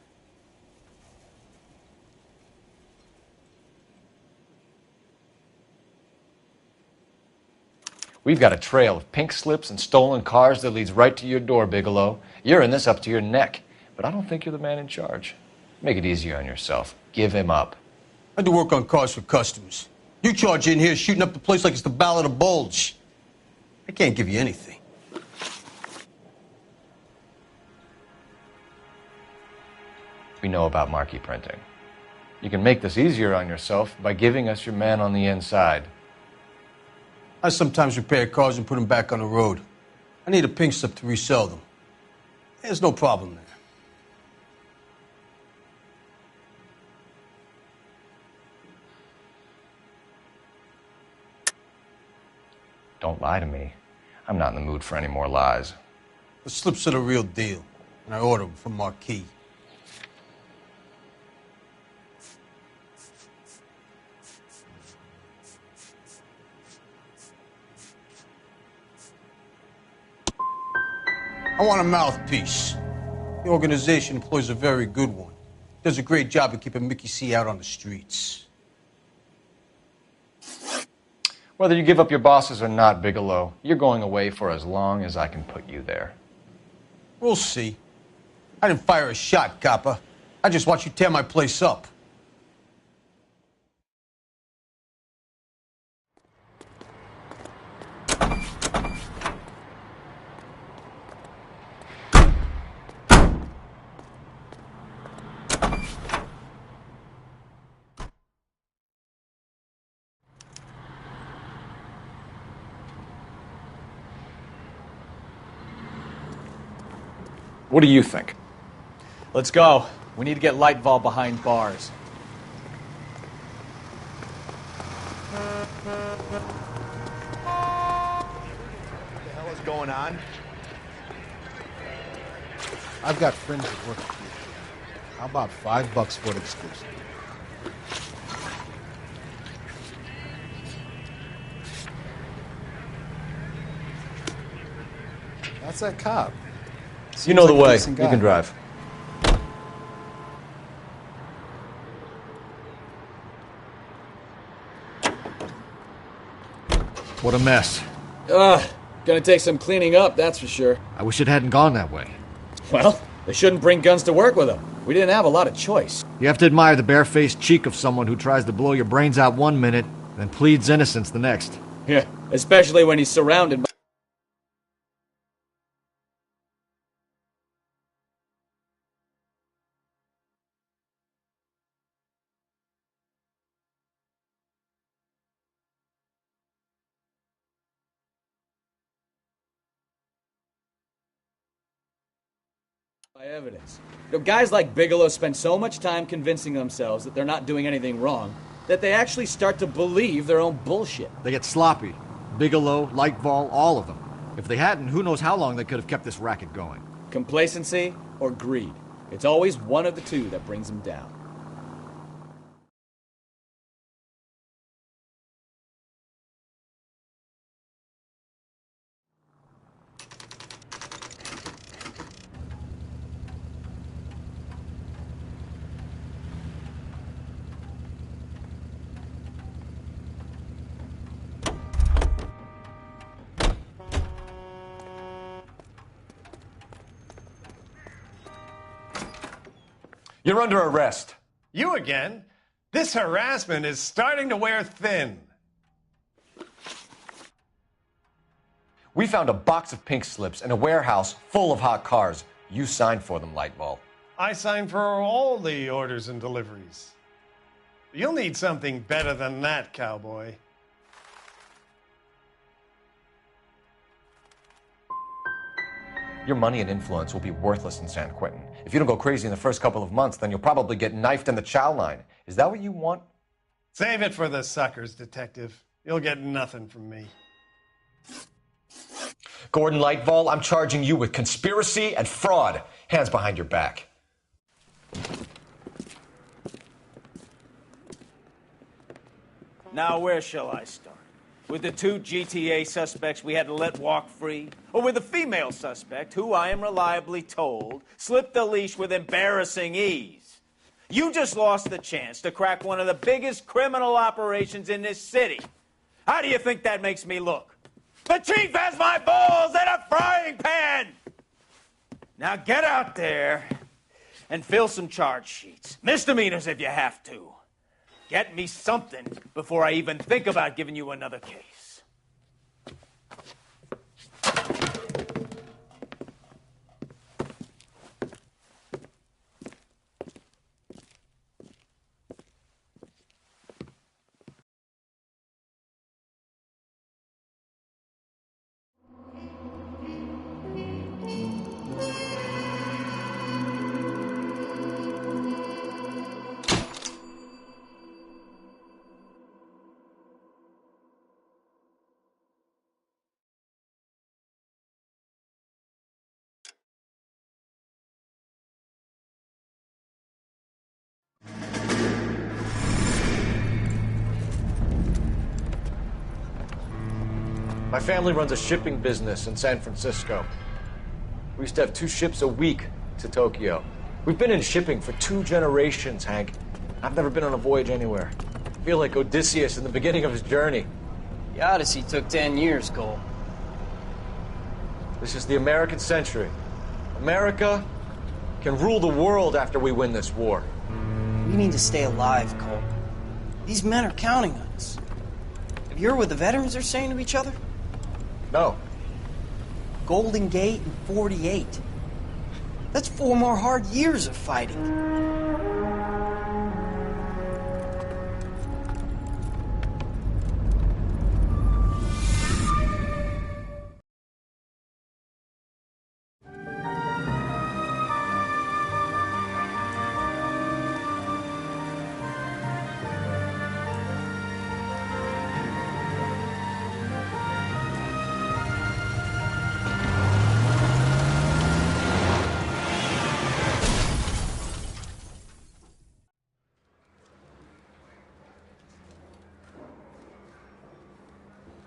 Speaker 3: We've got a trail of pink slips and stolen cars that leads right to your door, Bigelow. You're in this up to your neck, but I don't think you're the man in charge. Make it easier on yourself. Give him up.
Speaker 9: I do work on cars for customers. You charge in here shooting up the place like it's the Ballad of Bulge. I can't give you anything.
Speaker 3: We know about Marquee Printing. You can make this easier on yourself by giving us your man on the inside.
Speaker 9: I sometimes repair cars and put them back on the road. I need a pink slip to resell them. There's no problem there.
Speaker 3: Don't lie to me. I'm not in the mood for any more lies.
Speaker 9: The slips are the real deal, and I ordered them from Marquee. I want a mouthpiece. The organization employs a very good one. Does a great job of keeping Mickey C out on the streets.
Speaker 3: Whether you give up your bosses or not, Bigelow, you're going away for as long as I can put you there.
Speaker 9: We'll see. I didn't fire a shot, copper. I just watched you tear my place up.
Speaker 3: What do you think?
Speaker 5: Let's go. We need to get Lightfall behind bars.
Speaker 1: What the hell is going on?
Speaker 14: I've got friends that work for you. How about $5 for an exclusive? That's that cop.
Speaker 3: You know the way.
Speaker 14: decent
Speaker 3: You
Speaker 14: guy.
Speaker 3: can drive.
Speaker 6: What a mess.
Speaker 5: Gonna take some cleaning up, that's for sure.
Speaker 6: I wish it hadn't gone that way.
Speaker 5: Well, they shouldn't bring guns to work with them. We didn't have a lot of choice.
Speaker 6: You have to admire the barefaced cheek of someone who tries to blow your brains out one minute, then pleads innocence the next.
Speaker 5: Yeah, especially when he's surrounded by... evidence. You know, guys like Bigelow spend so much time convincing themselves that they're not doing anything wrong that they actually start to believe their own bullshit.
Speaker 6: They get sloppy. Bigelow, Lightfall, all of them. If they hadn't, who knows how long they could have kept this racket going.
Speaker 5: Complacency or greed? It's always one of the two that brings them down.
Speaker 3: You're under arrest.
Speaker 15: You again? This harassment is starting to wear thin.
Speaker 3: We found a box of pink slips in a warehouse full of hot cars. You signed for them, Lightball.
Speaker 15: I signed for all the orders and deliveries. You'll need something better than that, cowboy.
Speaker 3: Your money and influence will be worthless in San Quentin. If you don't go crazy in the first couple of months, then you'll probably get knifed in the chow line. Is that what you want?
Speaker 15: Save it for the suckers, Detective. You'll get nothing from me.
Speaker 3: Gordon Lightball, I'm charging you with conspiracy and fraud. Hands behind your back.
Speaker 11: Now, where shall I start? With the two GTA suspects we had to let walk free? Or with the female suspect, who I am reliably told slipped the leash with embarrassing ease? You just lost the chance to crack one of the biggest criminal operations in this city. How do you think that makes me look? The chief has my balls in a frying pan! Now get out there and fill some charge sheets. Misdemeanors if you have to. Get me something before I even think about giving you another case.
Speaker 3: My family runs a shipping business in San Francisco. We used to have 2 ships a week to Tokyo. We've been in shipping for 2 generations, Hank. I've never been on a voyage anywhere. I feel like Odysseus in the beginning of his journey.
Speaker 12: The Odyssey took 10 years, Cole.
Speaker 3: This is the American century. America can rule the world after we win this war.
Speaker 12: We need to stay alive, Cole. These men are counting on us. Have you heard what the veterans are saying to each other?
Speaker 3: No.
Speaker 12: Golden Gate and 48. That's 4 more hard years of fighting.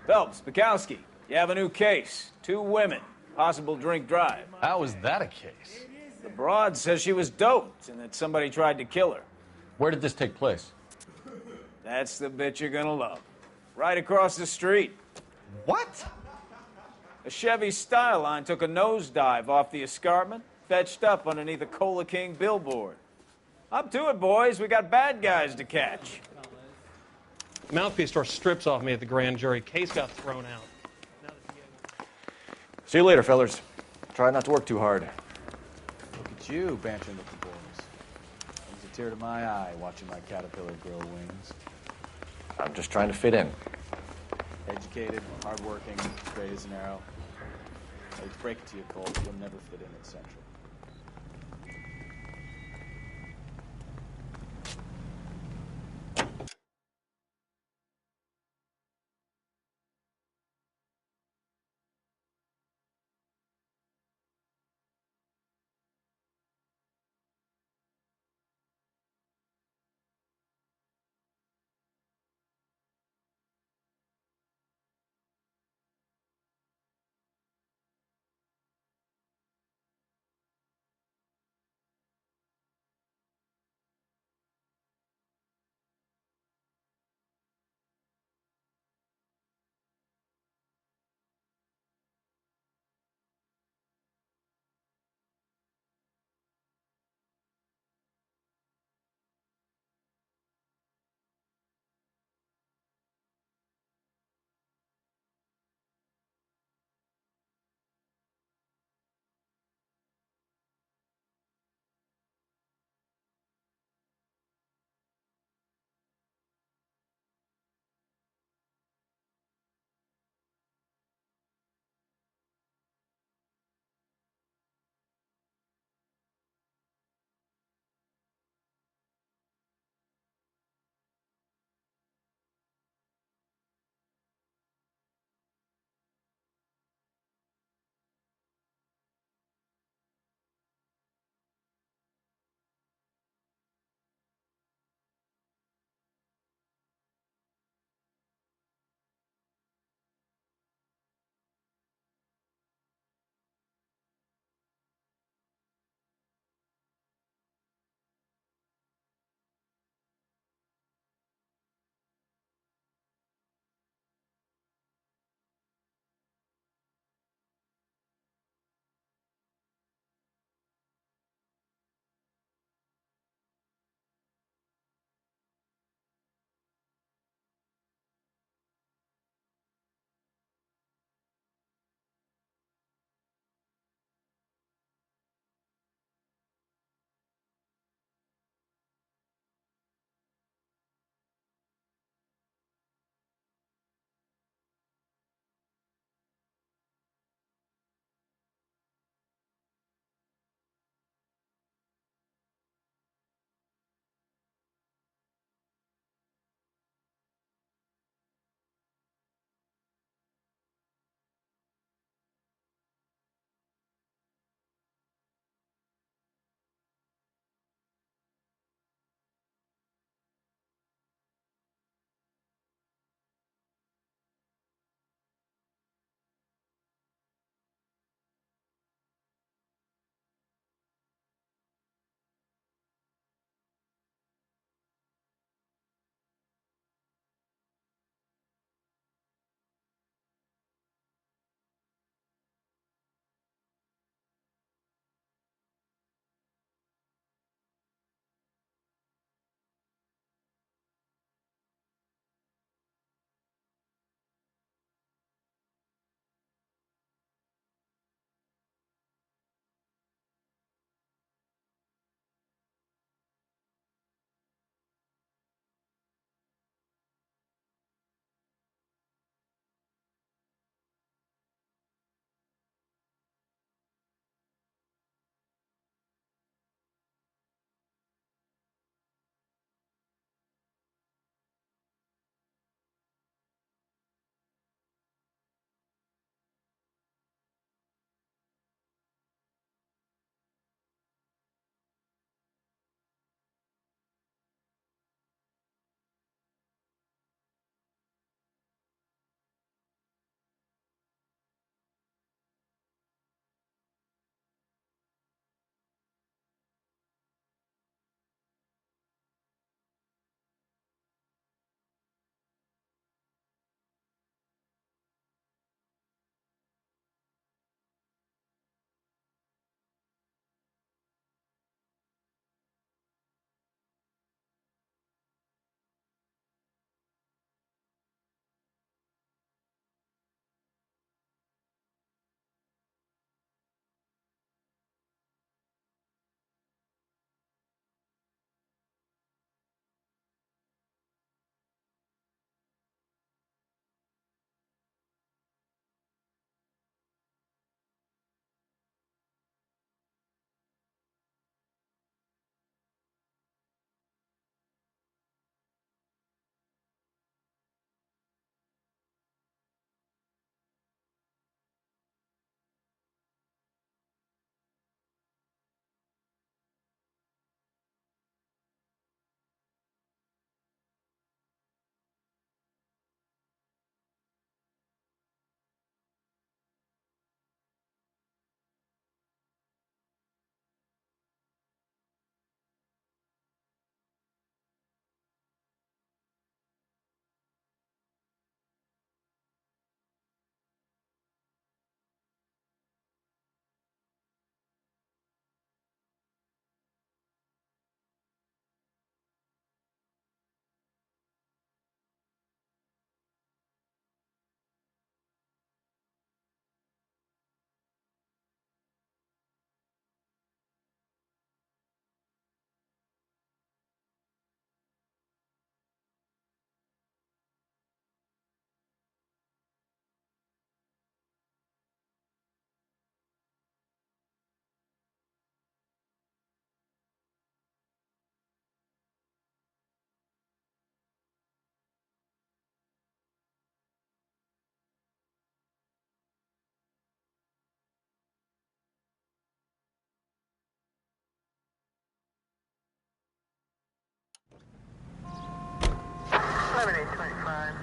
Speaker 11: Phelps, Bukowski, you have a new case. 2 women, possible drink drive.
Speaker 4: How is that a case?
Speaker 11: The broad says she was doped and that somebody tried to kill her.
Speaker 3: Where did this take place?
Speaker 11: That's the bit you're gonna love. Right across the street.
Speaker 4: What?
Speaker 11: A Chevy Styline took a nosedive off the escarpment, fetched up underneath a Cola King billboard. Up to it, boys. We got bad guys to catch.
Speaker 18: Mouthpiece tore strips off me at the grand jury. Case got thrown out.
Speaker 3: See you later, fellers. Try not to work too hard.
Speaker 7: Look at you, bantering with the boys. Brings a tear to my eye watching my caterpillar grow wings.
Speaker 3: I'm just trying to fit in.
Speaker 7: Educated, hardworking, straight as an arrow. I hate to break it to you, Cole, you'll never fit in at Central.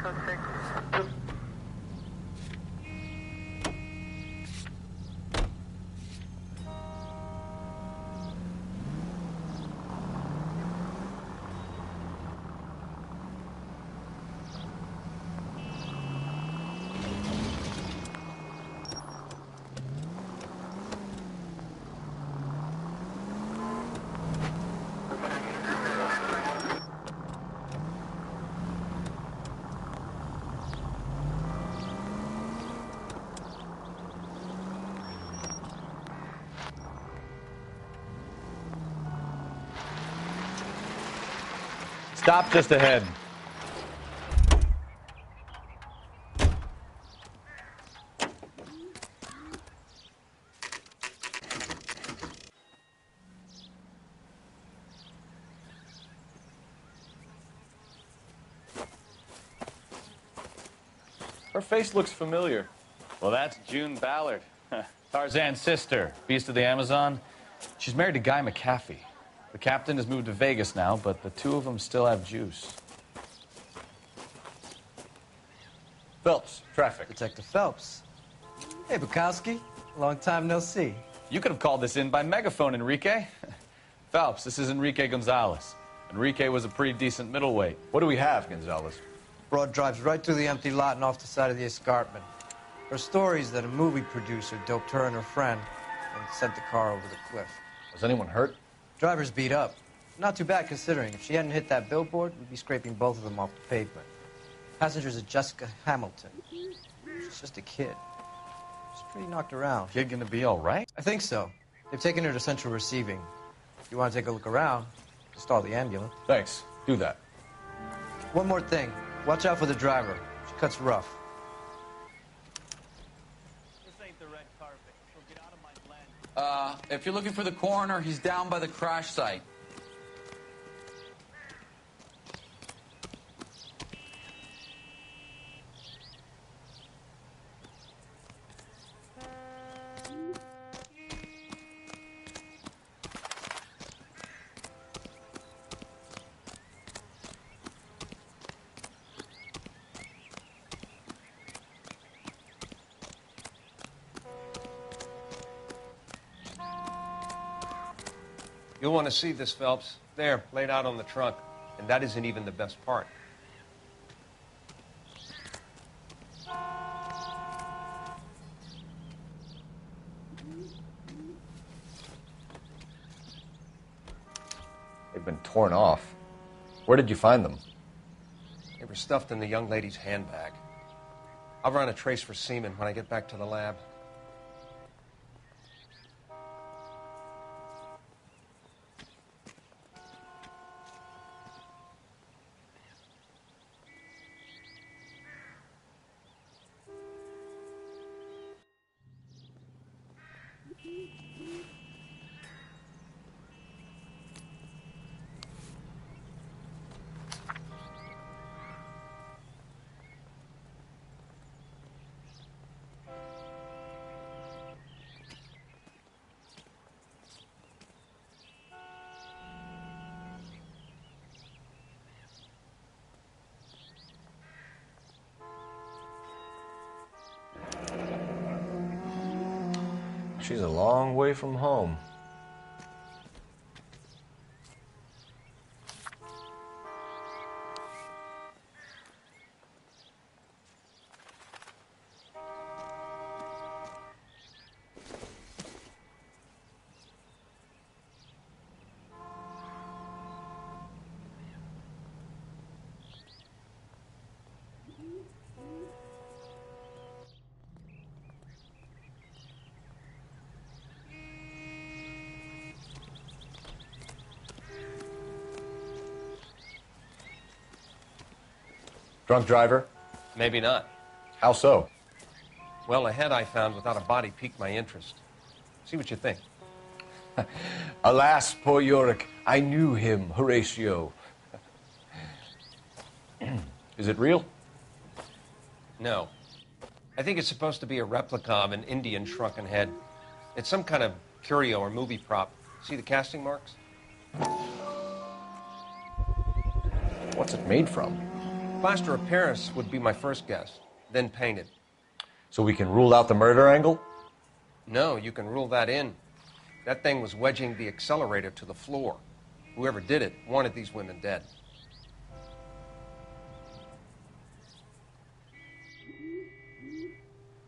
Speaker 21: code 6.
Speaker 3: Stop just ahead. Her face looks familiar.
Speaker 4: Well, that's June Ballard, Tarzan's sister, beast of the Amazon. She's married to Guy McAfee. The captain has moved to Vegas now, but the two of them still have juice. Phelps, traffic.
Speaker 10: Detective Phelps. Hey, Bukowski. Long time no see.
Speaker 4: You could have called this in by megaphone, Enrique. Phelps, this is Enrique Gonzalez. Enrique was a pretty decent middleweight. What do we have, Gonzalez?
Speaker 10: Broad drives right through the empty lot and off the side of the escarpment. Her story is that a movie producer doped her and her friend and sent the car over the cliff.
Speaker 3: Was anyone hurt?
Speaker 10: Driver's beat up. Not too bad considering. If she hadn't hit that billboard, we'd be scraping both of them off the pavement. Passenger's a Jessica Hamilton. She's just a kid. She's pretty knocked around.
Speaker 4: Kid gonna be all right?
Speaker 10: I think so. They've taken her to central receiving. If you want to take a look around, just stall the ambulance.
Speaker 3: Thanks. Do that.
Speaker 10: One more thing. Watch out for the driver. She cuts rough.
Speaker 22: If you're looking for the coroner, he's down by the crash site.
Speaker 9: You'll want to see this, Phelps. There, laid out on the trunk. And that isn't even the best part.
Speaker 3: They've been torn off. Where did you find them?
Speaker 9: They were stuffed in the young lady's handbag. I'll run a trace for semen when I get back to the lab.
Speaker 3: She's a long way from home. Drunk driver?
Speaker 9: Maybe not.
Speaker 3: How so?
Speaker 9: Well, a head I found without a body piqued my interest. See what you think.
Speaker 3: Alas, poor Yorick. I knew him, Horatio. Is it real?
Speaker 9: No. I think it's supposed to be a replica of an Indian shrunken head. It's some kind of curio or movie prop. See the casting marks?
Speaker 3: What's it made from?
Speaker 9: Plaster of Paris would be my first guess, then painted.
Speaker 3: So we can rule out the murder angle?
Speaker 9: No, you can rule that in. That thing was wedging the accelerator to the floor. Whoever did it wanted these women dead.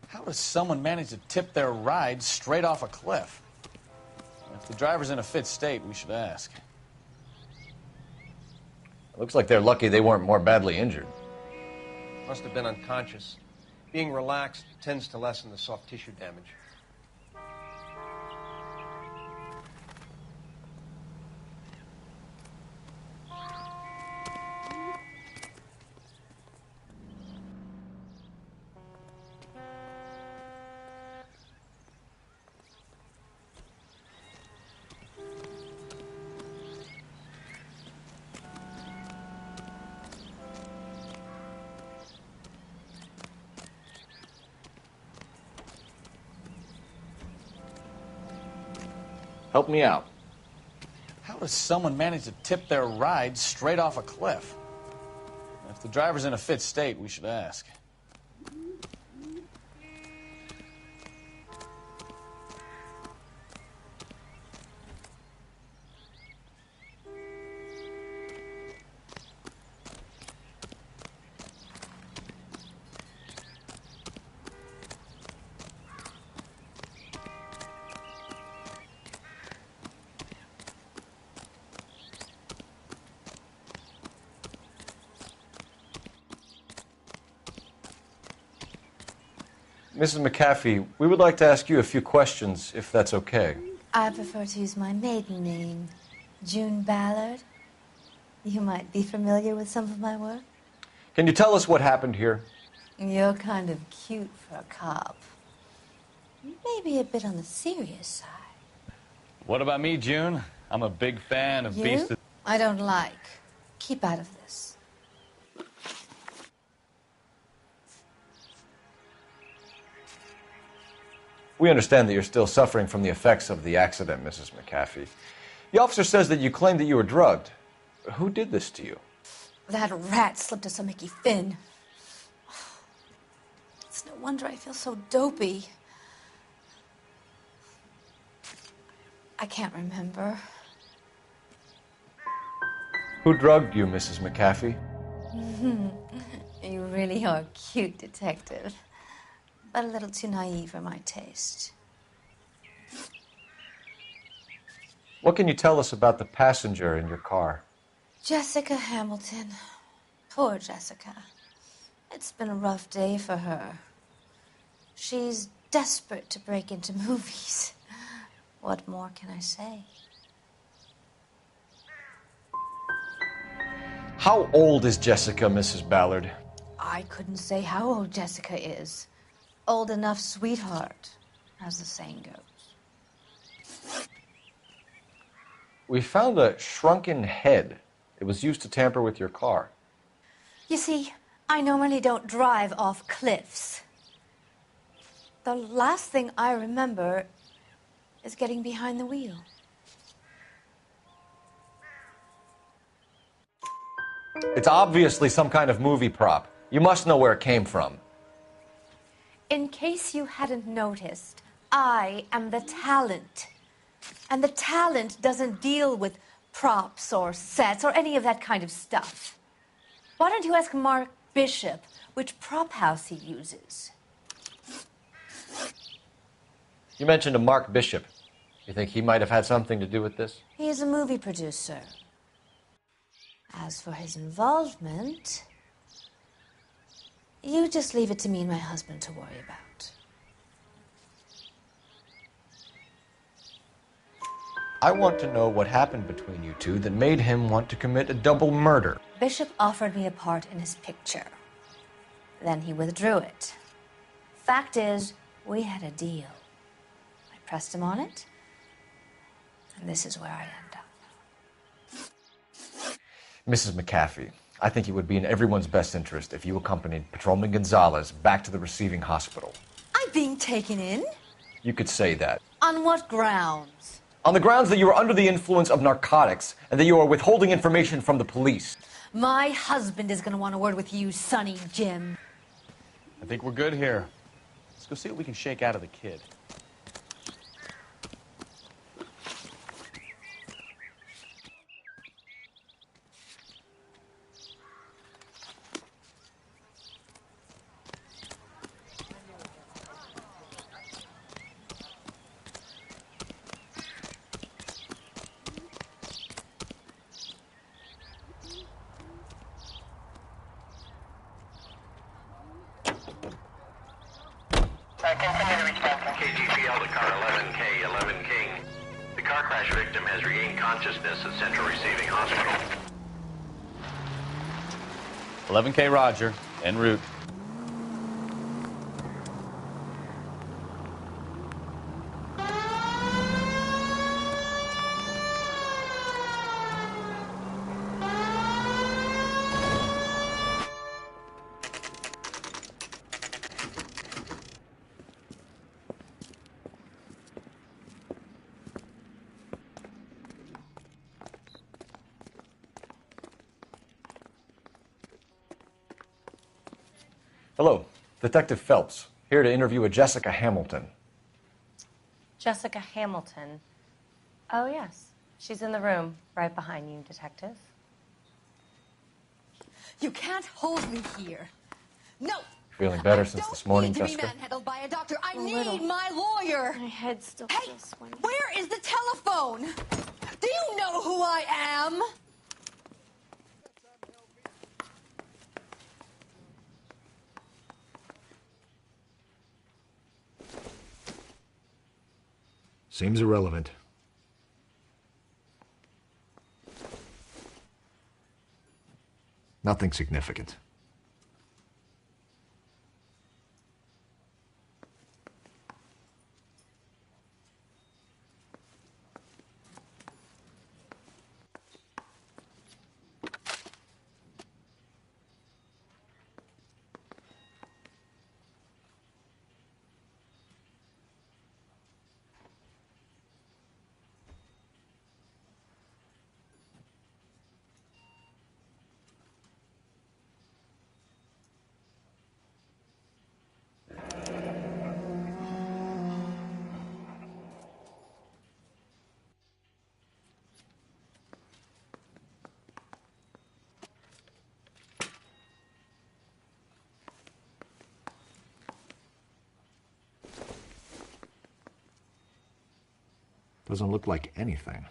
Speaker 4: How does someone manage to tip their ride straight off a cliff? If the driver's in a fit state, we should ask.
Speaker 3: It looks like they're lucky they weren't more badly injured.
Speaker 9: Must have been unconscious. Being relaxed tends to lessen the soft tissue damage.
Speaker 3: Help me out.
Speaker 4: How does someone manage to tip their ride straight off a cliff? If the driver's in a fit state, we should ask.
Speaker 3: Mrs. McAfee, we would like to ask you a few questions, if that's okay.
Speaker 8: I prefer to use my maiden name, June Ballard. You might be familiar with some of my work.
Speaker 3: Can you tell us what happened here?
Speaker 8: You're kind of cute for a cop. Maybe a bit on the serious side.
Speaker 4: What about me, June? I'm a big fan of Beast.
Speaker 8: I don't like. Keep out of this.
Speaker 3: We understand that you're still suffering from the effects of the accident, Mrs. McAfee. The officer says that you claimed that you were drugged. Who did this to you?
Speaker 8: That rat slipped us a Mickey Finn. It's no wonder I feel so dopey. I can't remember.
Speaker 3: Who drugged you, Mrs. McAfee?
Speaker 8: You really are a cute detective, but a little too naive for my taste.
Speaker 3: What can you tell us about the passenger in your car?
Speaker 8: Jessica Hamilton. Poor Jessica. It's been a rough day for her. She's desperate to break into movies. What more can I say?
Speaker 3: How old is Jessica, Mrs. Ballard?
Speaker 8: I couldn't say how old Jessica is. Old enough, sweetheart, as the saying goes.
Speaker 3: We found a shrunken head. It was used to tamper with your car.
Speaker 8: You see, I normally don't drive off cliffs. The last thing I remember is getting behind the wheel.
Speaker 3: It's obviously some kind of movie prop. You must know where it came from.
Speaker 8: In case you hadn't noticed, I am the talent. And the talent doesn't deal with props or sets or any of that kind of stuff. Why don't you ask Mark Bishop which prop house he uses?
Speaker 3: You mentioned a Mark Bishop. You think he might have had something to do with this?
Speaker 8: He is a movie producer. As for his involvement, you just leave it to me and my husband to worry about.
Speaker 3: I want to know what happened between you two that made him want to commit a double murder.
Speaker 8: Bishop offered me a part in his picture. Then he withdrew it. Fact is, we had a deal. I pressed him on it, and this is where I end up.
Speaker 3: Mrs. McAfee, I think it would be in everyone's best interest if you accompanied Patrolman Gonzalez back to the receiving hospital.
Speaker 8: I'm being taken in?
Speaker 3: You could say that.
Speaker 8: On what grounds?
Speaker 3: On the grounds that you are under the influence of narcotics and that you are withholding information from the police.
Speaker 8: My husband is going to want a word with you, Sonny Jim.
Speaker 4: I think we're good here. Let's go see what we can shake out of the kid.
Speaker 21: Continue to reach down from KGPL to car 11K, 11 King. The car crash victim has regained consciousness at Central Receiving Hospital.
Speaker 4: 11K Roger, en route.
Speaker 3: Hello, Detective Phelps, here to interview a Jessica Hamilton.
Speaker 13: Jessica Hamilton. Oh, yes. She's in the room right behind you, Detective.
Speaker 8: You can't hold me here. No!
Speaker 3: Feeling better since this morning,
Speaker 8: need to be
Speaker 3: Jessica?
Speaker 8: manhandled by a doctor. I
Speaker 19: A
Speaker 8: need
Speaker 19: little.
Speaker 8: my lawyer.
Speaker 19: My head's still just swimming.
Speaker 8: Where is the telephone? Do you know who I am?
Speaker 14: Seems irrelevant. Nothing significant. Doesn't look like anything.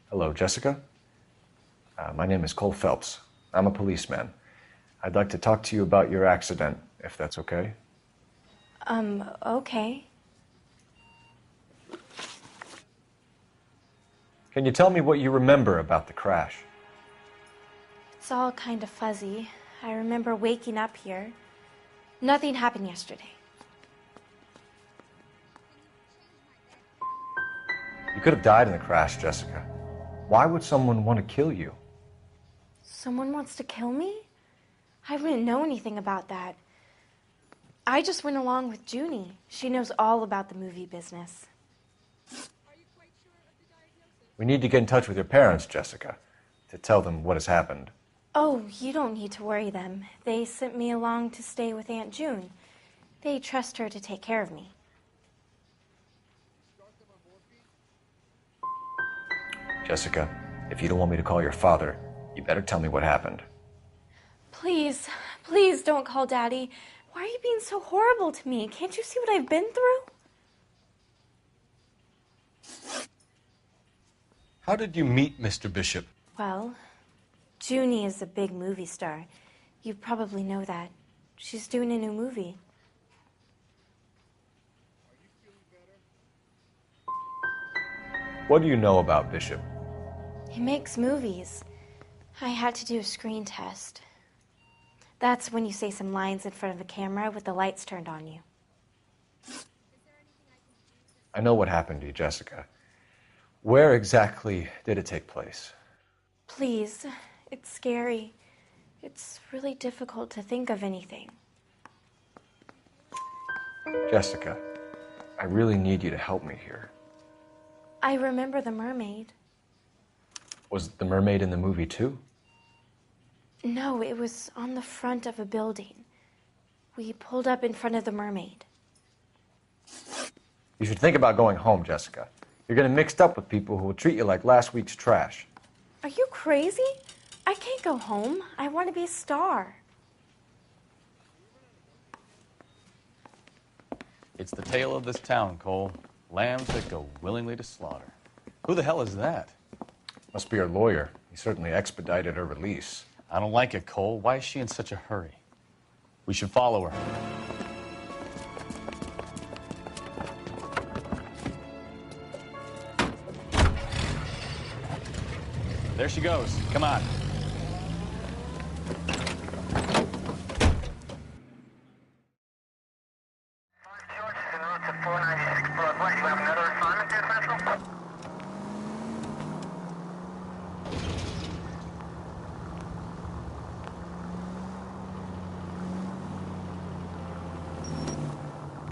Speaker 3: Hello, Jessica. My name is Cole Phelps. I'm a policeman. I'd like to talk to you about your accident, if that's okay.
Speaker 13: Okay.
Speaker 3: Can you tell me what you remember about the crash?
Speaker 13: It's all kind of fuzzy. I remember waking up here. Nothing happened yesterday.
Speaker 3: You could have died in the crash, Jessica. Why would someone want to kill you?
Speaker 13: Someone wants to kill me? I wouldn't know anything about that. I just went along with Junie. She knows all about the movie business.
Speaker 3: We need to get in touch with your parents, Jessica, to tell them what has happened.
Speaker 13: Oh, you don't need to worry them. They sent me along to stay with Aunt June. They trust her to take care of me.
Speaker 3: Jessica, if you don't want me to call your father, you better tell me what happened.
Speaker 13: Please, please don't call Daddy. Why are you being so horrible to me? Can't you see what I've been through?
Speaker 3: How did you meet Mr. Bishop?
Speaker 13: Well, Junie is a big movie star. You probably know that. She's doing a new movie.
Speaker 3: What do you know about Bishop?
Speaker 13: He makes movies. I had to do a screen test. That's when you say some lines in front of the camera with the lights turned on you.
Speaker 3: I know what happened to you, Jessica. Where exactly did it take place?
Speaker 13: Please. It's scary. It's really difficult to think of anything.
Speaker 3: Jessica, I really need you to help me here.
Speaker 13: I remember the mermaid.
Speaker 3: Was the mermaid in the movie too?
Speaker 13: No, it was on the front of a building. We pulled up in front of the mermaid.
Speaker 3: You should think about going home, Jessica. You're getting mixed up with people who will treat you like last week's trash.
Speaker 13: Are you crazy? I can't go home. I want to be a star.
Speaker 4: It's the tale of this town, Cole. Lambs that go willingly to slaughter. Who the hell is that?
Speaker 3: Must be her lawyer. He certainly expedited her release.
Speaker 4: I don't like it, Cole. Why is she in such a hurry? We should follow her. There she goes. Come on.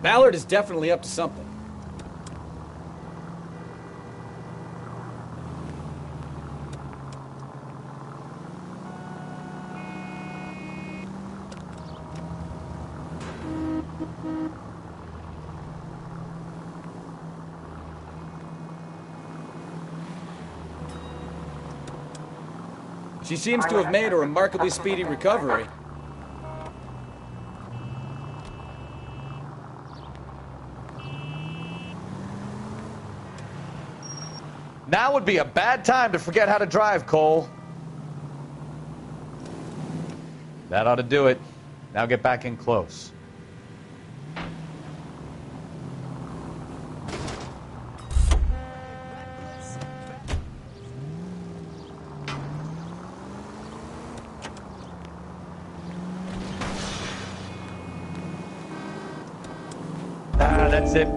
Speaker 5: Ballard is definitely up to something. She seems to have made a remarkably speedy recovery.
Speaker 4: Now would be a bad time to forget how to drive, Cole. That ought to do it. Now get back in close. That's it.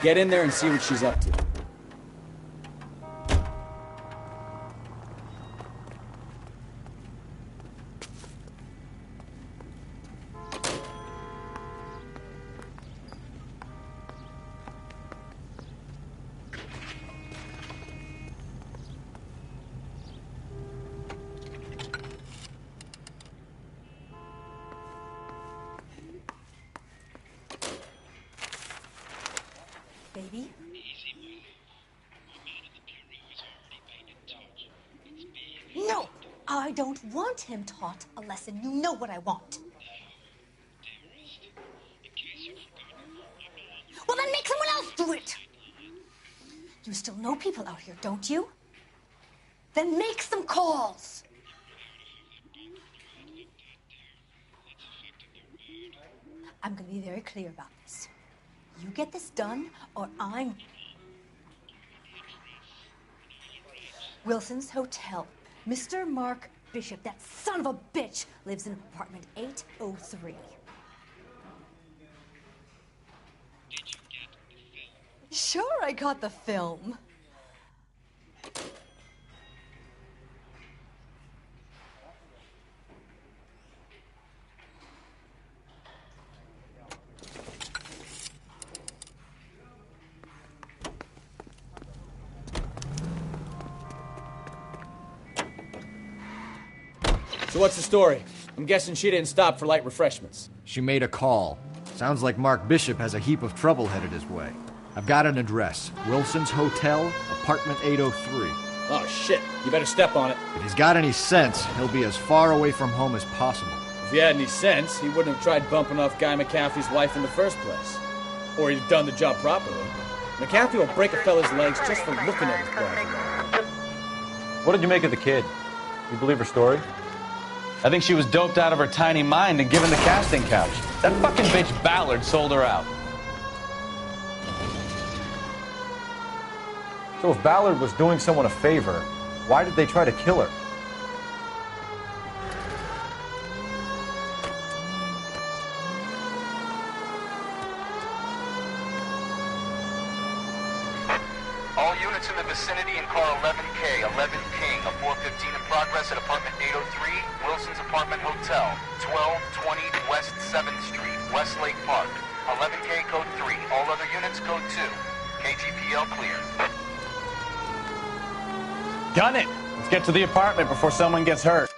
Speaker 5: Get in there and see what she's up to.
Speaker 8: Baby? No! I don't want him taught a lesson. You know what I want. Well, then make someone else do it! You still know people out here, don't you? Then make some calls! I'm gonna be very clear about this. You get this done, or I'm... Wilson's Hotel. Mr. Mark Bishop, that son of a bitch, lives in apartment 803. Sure, I got the film.
Speaker 5: So what's the story? I'm guessing she didn't stop for light refreshments.
Speaker 6: She made a call. Sounds like Mark Bishop has a heap of trouble headed his way. I've got an address. Wilson's Hotel, apartment 803.
Speaker 5: Oh, shit. You better step on it.
Speaker 6: If he's got any sense, he'll be as far away from home as possible.
Speaker 5: If he had any sense, he wouldn't have tried bumping off Guy McCaffrey's wife in the first place. Or he'd have done the job properly. McCaffrey will break a fella's legs just for looking at his bride.
Speaker 3: What did you make of the kid? You believe her story?
Speaker 4: I think she was doped out of her tiny mind and given the casting couch. That fucking bitch Ballard sold her out.
Speaker 3: So if Ballard was doing someone a favor, why did they try to kill her?
Speaker 21: West Lake Park. 11K code 3. All other units code 2. KGPL clear.
Speaker 4: Gun it! Let's get to the apartment before someone gets hurt.